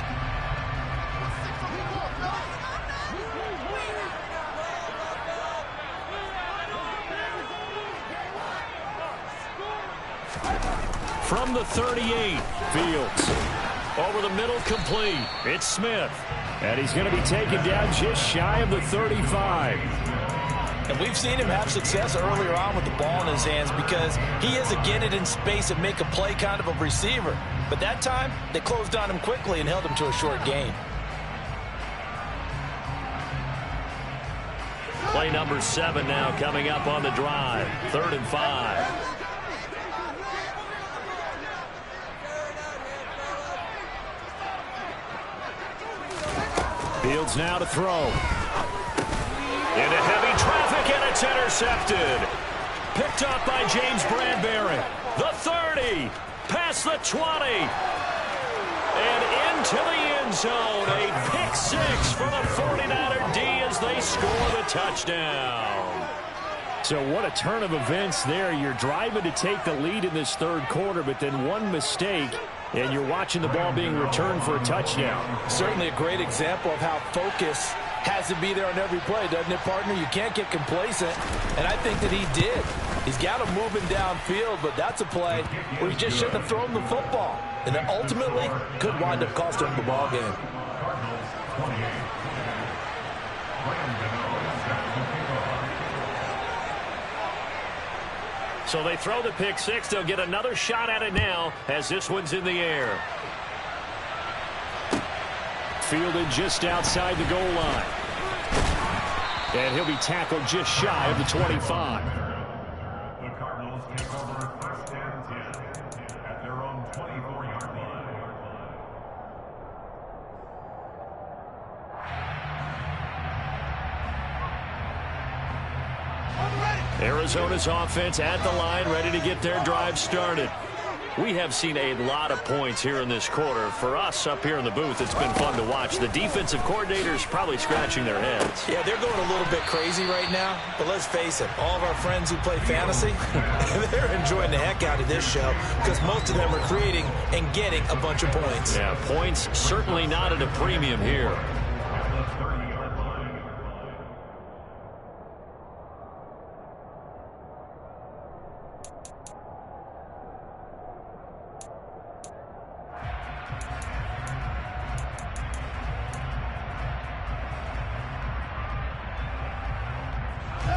From the 38, Fields. Over the middle, complete. It's Smith. And he's going to be taken down just shy of the 35. And we've seen him have success earlier on with the ball in his hands because he is a get it in space and make a play kind of a receiver. But that time, they closed on him quickly and held him to a short gain. Play number 7 now coming up on the drive. 3rd and 5. Fields now to throw. Into heavy traffic, and it's intercepted. Picked up by James Bradbury. The 30, past the 20, and into the end zone. A pick 6 for the 49er D as they score the touchdown. So what a turn of events there. You're driving to take the lead in this third quarter, but then one mistake, and you're watching the ball being returned for a touchdown. Certainly a great example of how focus has to be there on every play, doesn't it, partner? You can't get complacent, and I think that he did. He's got him moving downfield, but that's a play where he just shouldn't have thrown the football, and it ultimately could wind up costing him the ball game. So they throw the pick 6. They'll get another shot at it now as this one's in the air. Fielded just outside the goal line. And he'll be tackled just shy of the 25. The Cardinals take over 1st and 10 at their own 24-yard line. Arizona's offense at the line, ready to get their drive started. We have seen a lot of points here in this quarter. For us up here in the booth, it's been fun to watch. The defensive coordinators probably scratching their heads. Yeah, they're going a little bit crazy right now. But let's face it, all of our friends who play fantasy, they're enjoying the heck out of this show because most of them are creating and getting a bunch of points. Yeah, points certainly not at a premium here.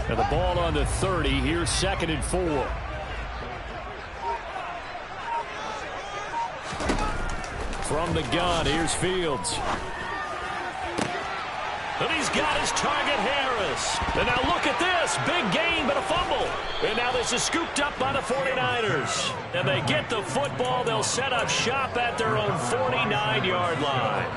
And the ball on the 30. Here's 2nd and 4. From the gun, here's Fields. And he's got his target, Harris. And now look at this. Big gain, but a fumble. And now this is scooped up by the 49ers. And they get the football. They'll set up shop at their own 49-yard line.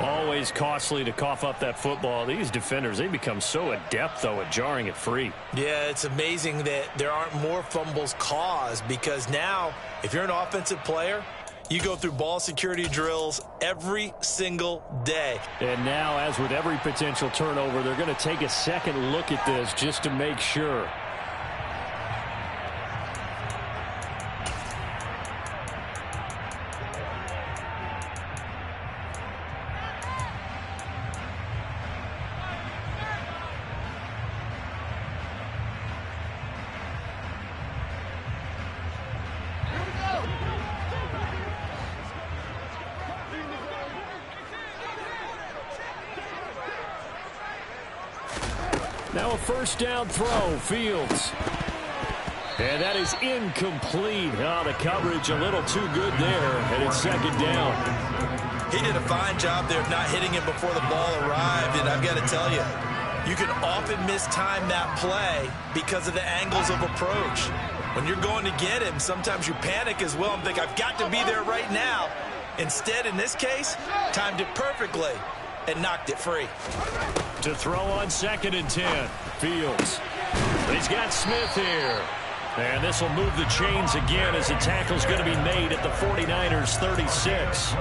Always costly to cough up that football. These defenders, they become so adept, though, at jarring it free. Yeah, it's amazing that there aren't more fumbles caused because now, if you're an offensive player, you go through ball security drills every single day. And now, as with every potential turnover, they're going to take a second look at this just to make sure. Now a first down throw, Fields. And that is incomplete. Oh, the coverage a little too good there, and it's 2nd down. He did a fine job there of not hitting him before the ball arrived, and I've got to tell you, you can often mistime that play because of the angles of approach. When you're going to get him, sometimes you panic as well and think, I've got to be there right now. Instead, in this case, timed it perfectly and knocked it free. To throw on 2nd and 10, Fields. He's got Smith here. And this will move the chains again as the tackle's going to be made at the 49ers 36.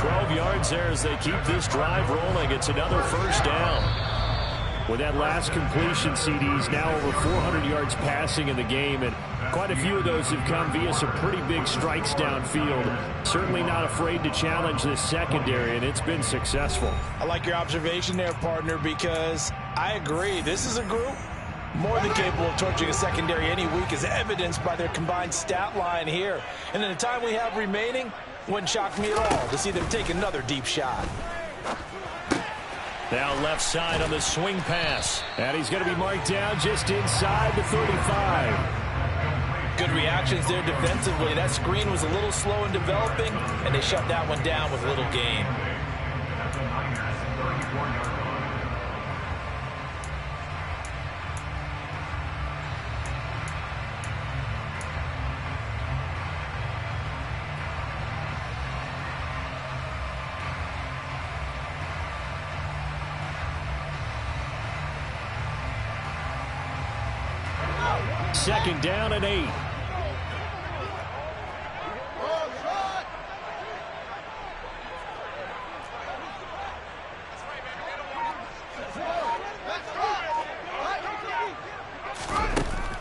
12 yards there as they keep this drive rolling. It's another first down. With that last completion, CD's now over 400 yards passing in the game, and quite a few of those have come via some pretty big strikes downfield. Certainly not afraid to challenge this secondary, and it's been successful. I like your observation there, partner, because I agree. This is a group more than capable of torching a secondary any week, as evidenced by their combined stat line here. And in the time we have remaining, wouldn't shock me at all to see them take another deep shot. Now left side on the swing pass. And he's going to be marked down just inside the 35. Good reactions there defensively. That screen was a little slow in developing, and they shut that one down with little gain. Second down and 8.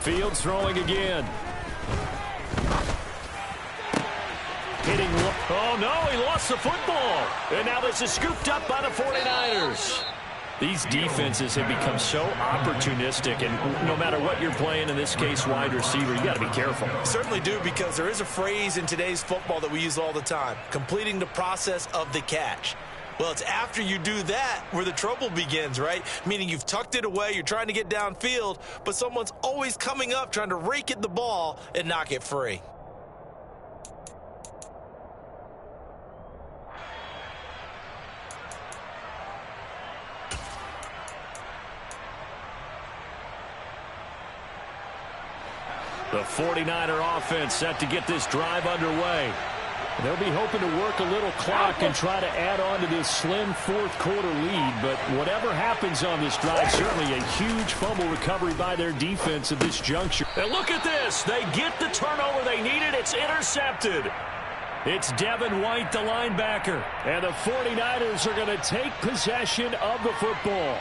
Fields throwing again. Hitting. Oh, no, he lost the football. And now this is scooped up by the 49ers. These defenses have become so opportunistic, and no matter what you're playing, in this case, wide receiver, you got to be careful. Certainly do, because there is a phrase in today's football that we use all the time, completing the process of the catch. Well, it's after you do that where the trouble begins, right? Meaning you've tucked it away, you're trying to get downfield, but someone's always coming up trying to rake at the ball and knock it free. The 49er offense set to get this drive underway. They'll be hoping to work a little clock and try to add on to this slim fourth-quarter lead. But whatever happens on this drive, certainly a huge fumble recovery by their defense at this juncture. And look at this. They get the turnover they needed. It's intercepted. It's Devin White, the linebacker. And the 49ers are going to take possession of the football.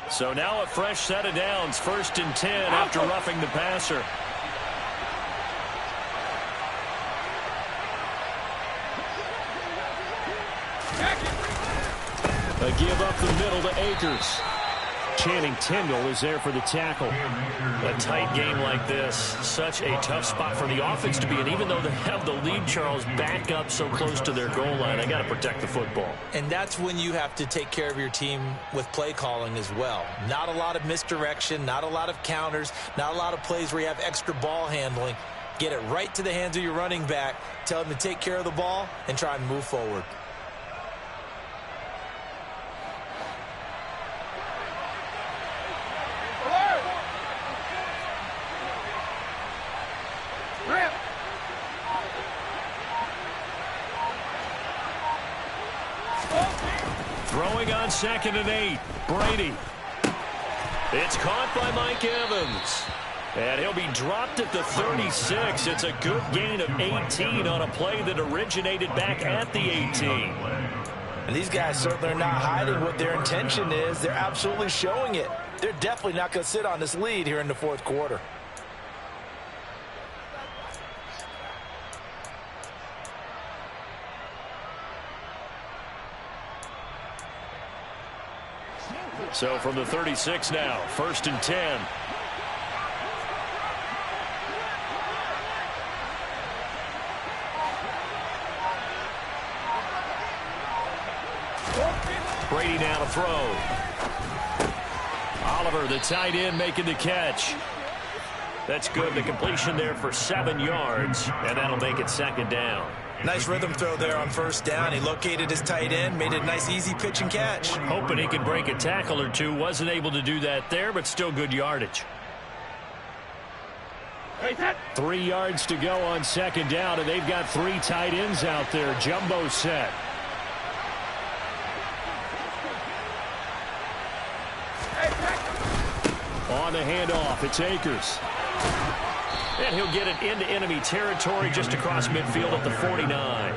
So now a fresh set of downs, 1st and 10 after roughing the passer. A give up the middle to Akers. Channing Tindall is there for the tackle. A tight game like this, such a tough spot for the offense to be in. Even though they have the lead, Charles, back up so close to their goal line, they got to protect the football. And that's when you have to take care of your team with play calling as well. Not a lot of misdirection, not a lot of counters, not a lot of plays where you have extra ball handling. Get it right to the hands of your running back, tell him to take care of the ball, and try and move forward. Throwing on 2nd and 8. Brady. It's caught by Mike Evans. And he'll be dropped at the 36. It's a good gain of 18 on a play that originated back at the 18. And these guys certainly are not hiding what their intention is. They're absolutely showing it. They're definitely not going to sit on this lead here in the fourth quarter. So from the 36 now, 1st and 10. Brady now to throw. Oliver, the tight end, making the catch. That's good. The completion there for 7 yards, and that'll make it 2nd down. Nice rhythm throw there on 1st down. He located his tight end, made it a nice easy pitch and catch. Hoping he could break a tackle or two. Wasn't able to do that there, but still good yardage. 3 yards to go on 2nd down, and they've got 3 tight ends out there. Jumbo set. On the handoff, it's Akers. And he'll get it into enemy territory just across midfield at the 49.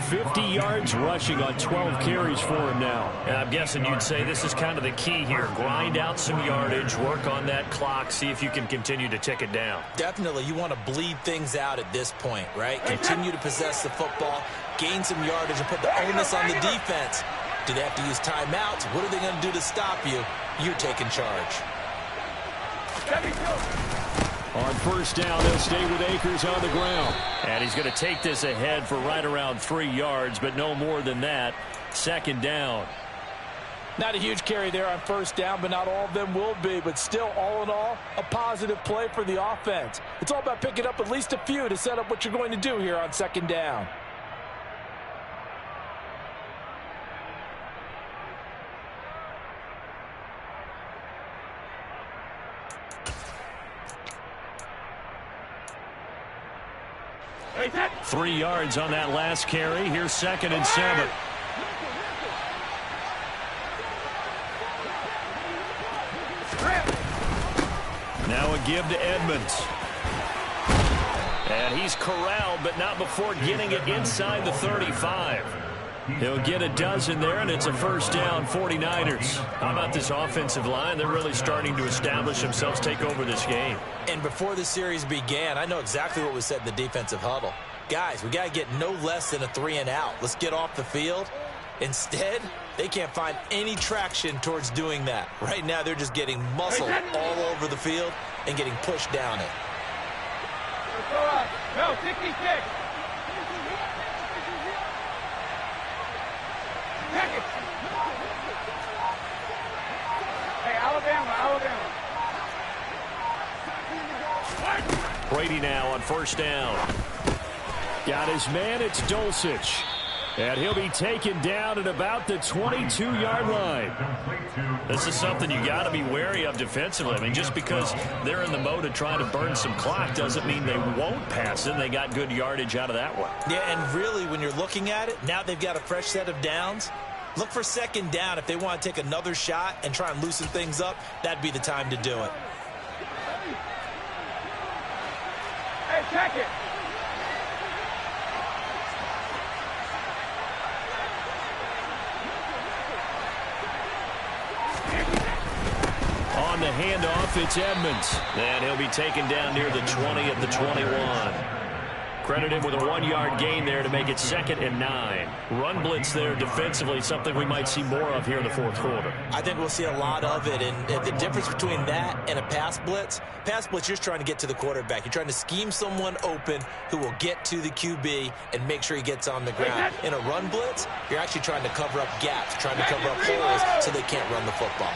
50 yards rushing on 12 carries for him now. And I'm guessing you'd say this is kind of the key here. Grind out some yardage, work on that clock, see if you can continue to tick it down. Definitely, you want to bleed things out at this point, right? Continue to possess the football, gain some yardage, and put the onus on the defense. Do they have to use timeouts? What are they going to do to stop you? You're taking charge. On 1st down, they'll stay with Akers on the ground. And he's going to take this ahead for right around 3 yards, but no more than that. 2nd down. Not a huge carry there on 1st down, but not all of them will be. But still, all in all, a positive play for the offense. It's all about picking up at least a few to set up what you're going to do here on 2nd down. That 3 yards on that last carry. Here's 2nd and 7. Now a give to Edmonds. And he's corralled, but not before getting it inside the 35. He'll get a dozen there, and it's a 1st down, 49ers. How about this offensive line? They're really starting to establish themselves, take over this game. And before the series began, I know exactly what was said in the defensive huddle. Guys, we got to get no less than a 3 and out. Let's get off the field. Instead, they can't find any traction towards doing that. Right now, they're just getting muscled all over the field and getting pushed down it. No, 66. Hey, Alabama. Brady now on first down. Got his man, it's Dulcich. And he'll be taken down at about the 22-yard line. This is something you got to be wary of defensively. I mean, just because they're in the mode of trying to burn some clock doesn't mean they won't pass it. They got good yardage out of that one. Yeah, and really, when you're looking at it, now they've got a fresh set of downs. Look for second down. If they want to take another shot and try and loosen things up, that'd be the time to do it. Hey, check it. On the handoff, it's Edmonds. And he'll be taken down near the 20 at the 21. Credited with a 1-yard gain there to make it 2nd and 9. Run blitz there defensively, something we might see more of here in the fourth quarter. I think we'll see a lot of it, and the difference between that and a pass blitz, you're just trying to get to the quarterback. You're trying to scheme someone open who will get to the QB and make sure he gets on the ground. In a run blitz, you're actually trying to cover up gaps, trying to cover up holes so they can't run the football.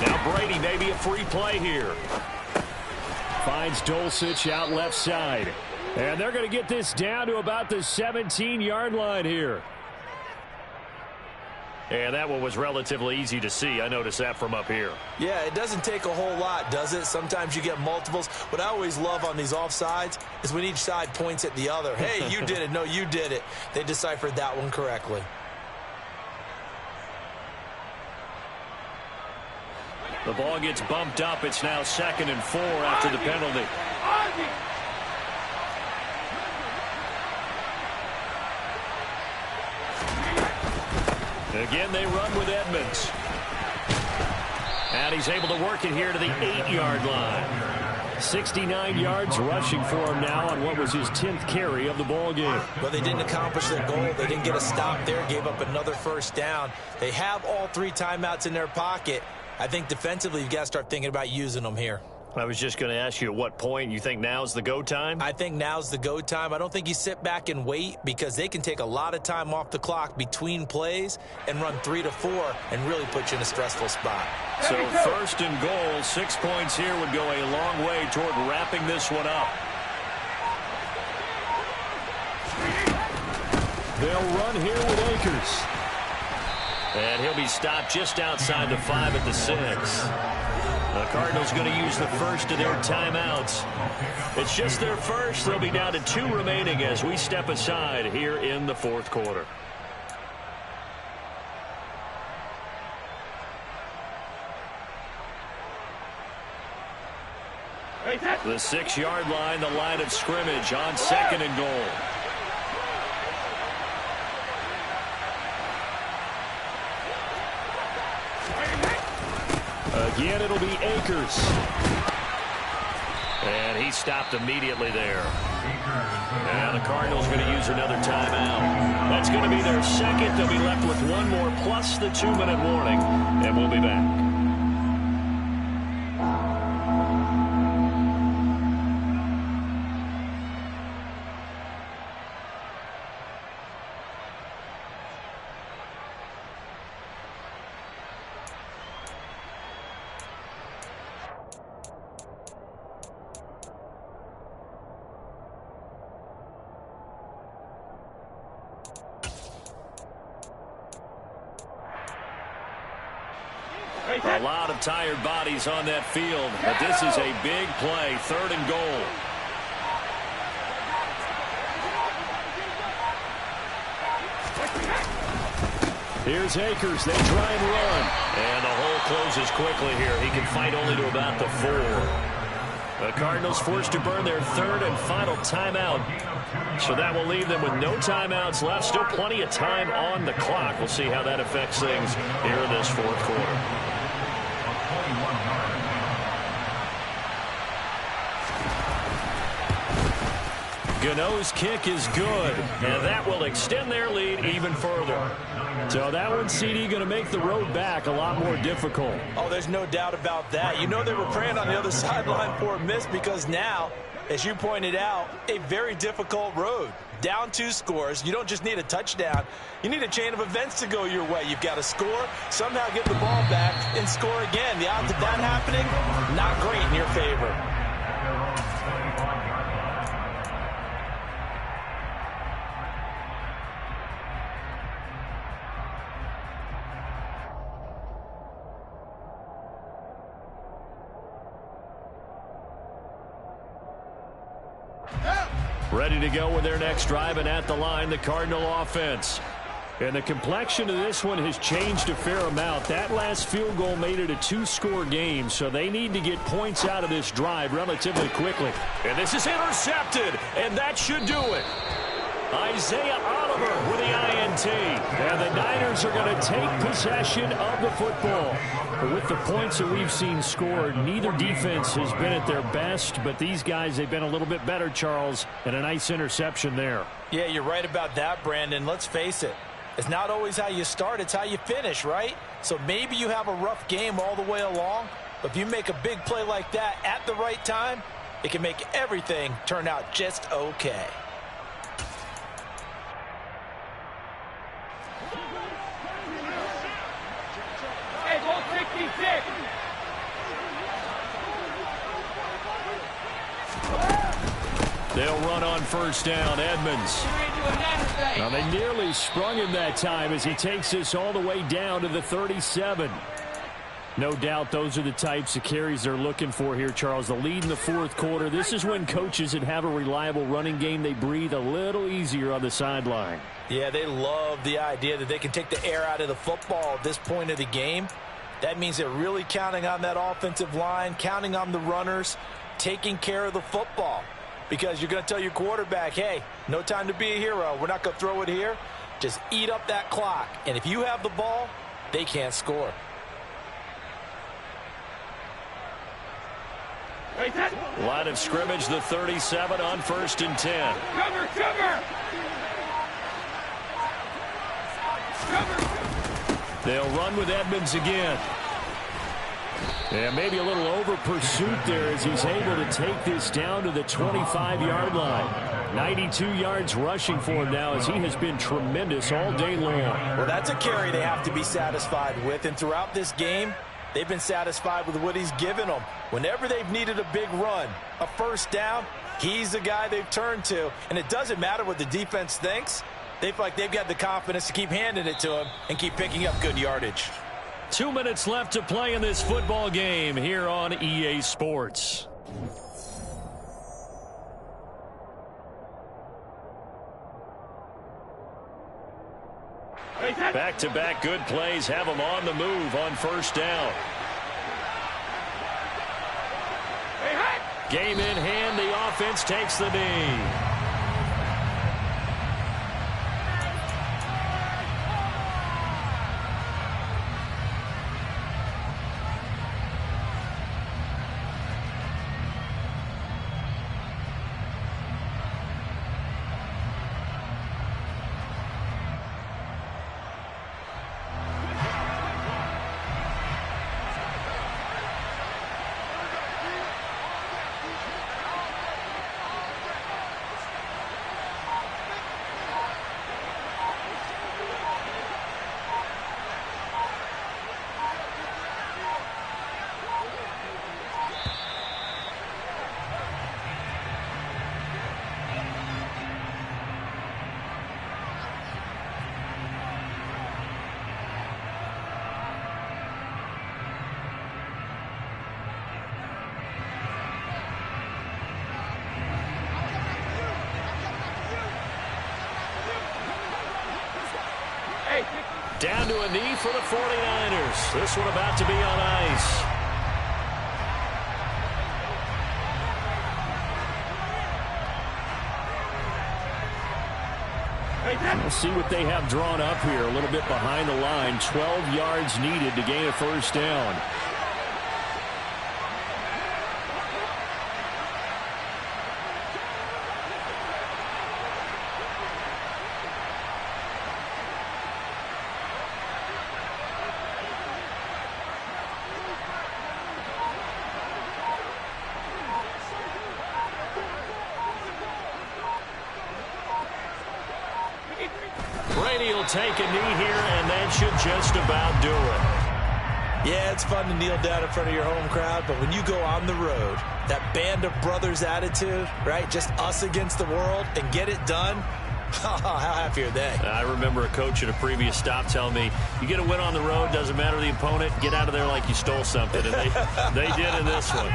Now Brady, maybe a free play here. Finds Dulcich out left side. And they're going to get this down to about the 17-yard line here. And that one was relatively easy to see. I noticed that from up here. Yeah, it doesn't take a whole lot, does it? Sometimes you get multiples. What I always love on these offsides is when each side points at the other. Hey, you did it. No, you did it. They deciphered that one correctly. The ball gets bumped up. It's now 2nd and 4 after the penalty. Again, they run with Edmonds. And he's able to work it here to the 8-yard line. 69 yards rushing for him now on what was his 10th carry of the ball game. Well, they didn't accomplish their goal. They didn't get a stop there, gave up another first down. They have all 3 timeouts in their pocket. I think defensively you've got to start thinking about using them here. I was just going to ask you at what point you think now's the go time? I think now's the go time. I don't think you sit back and wait because they can take a lot of time off the clock between plays and run 3 to 4 and really put you in a stressful spot. So 1st and goal, 6 points here would go a long way toward wrapping this one up. They'll run here with Akers. And he'll be stopped just outside the 5 at the 6. The Cardinals going to use the first of their timeouts. It's just their first. They'll be down to 2 remaining as we step aside here in the fourth quarter. The 6-yard line, the line of scrimmage on 2nd and goal. Again, it'll be Akers. And he stopped immediately there. And the Cardinals going to use another timeout. That's going to be their 2nd. They'll be left with 1 more plus the 2-minute warning. And we'll be back. A lot of tired bodies on that field, but this is a big play, 3rd and goal. Here's Akers. They try and run. And the hole closes quickly here. He can fight only to about the 4. The Cardinals forced to burn their 3rd and final timeout. So that will leave them with no timeouts left. Still plenty of time on the clock. We'll see how that affects things here in this fourth quarter. Gano's kick is good, and that will extend their lead even further. So that one, CD, going to make the road back a lot more difficult. Oh, there's no doubt about that. You know they were praying on the other sideline for a miss because now, as you pointed out, a very difficult road. down 2 scores. You don't just need a touchdown. You need a chain of events to go your way. You've got to score, somehow get the ball back, and score again. The odds of that happening, not great in your favor. Ready to go with their next drive, and at the line, the Cardinal offense. And the complexion of this one has changed a fair amount. That last field goal made it a 2-score game, so they need to get points out of this drive relatively quickly. And this is intercepted, and that should do it. Isaiah Oliver with the INT. And the Niners are going to take possession of the football. But with the points that we've seen scored, neither defense has been at their best, but these guys, they've been a little bit better, Charles, and a nice interception there. Yeah, you're right about that, Brandon. Let's face it. It's not always how you start, it's how you finish, right? So maybe you have a rough game all the way along, but if you make a big play like that at the right time, it can make everything turn out just okay. Hey, ball 66. They'll run on first down. Edmonds. Now, they nearly sprung him that time as he takes this all the way down to the 37. No doubt those are the types of carries they're looking for here, Charles. The lead in the fourth quarter. This is when coaches that have a reliable running game, they breathe a little easier on the sideline. Yeah, they love the idea that they can take the air out of the football at this point of the game. That means they're really counting on that offensive line, counting on the runners, taking care of the football. Because you're going to tell your quarterback, hey, no time to be a hero. We're not going to throw it here. Just eat up that clock. And if you have the ball, they can't score. Line of scrimmage, the 37 on 1st and 10. Cover, cover. They'll run with Edmonds again. And maybe a little over pursuit there as he's able to take this down to the 25-yard line. 92 yards rushing for him now as he has been tremendous all day long. Well, that's a carry they have to be satisfied with. And throughout this game, they've been satisfied with what he's given them. Whenever they've needed a big run, a first down, he's the guy they've turned to. And it doesn't matter what the defense thinks. They feel like they've got the confidence to keep handing it to him and keep picking up good yardage. 2 minutes left to play in this football game here on EA Sports. Back-to-back good plays have them on the move on first down. Game in hand, the offense takes the knee. Down to a knee for the 49ers. This one about to be on ice. We'll see what they have drawn up here. A little bit behind the line. 12 yards needed to gain a first down. take a knee here, and that should just about do it. Yeah, it's fun to kneel down in front of your home crowd, but when you go on the road, that band of brothers attitude, right, just us against the world, and get it done, how happy are they? I remember a coach at a previous stop telling me, you get a win on the road, doesn't matter the opponent, get out of there like you stole something. And they did in this one.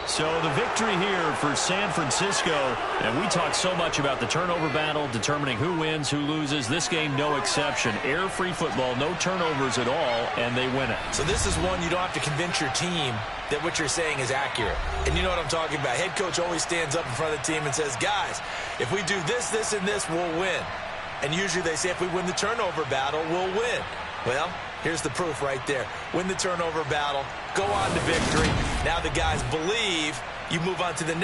So the victory here for San Francisco, and we talked so much about the turnover battle, determining who wins, who loses. This game, no exception. Air-free football, no turnovers at all, and they win it. So this is one you don't have to convince your team that what you're saying is accurate. And you know what I'm talking about. Head coach always stands up in front of the team and says, guys, if we do this, this, and this, we'll win. And usually they say if we win the turnover battle, we'll win. Well, here's the proof right there. Win the turnover battle, go on to victory. Now the guys believe, you move on to the next.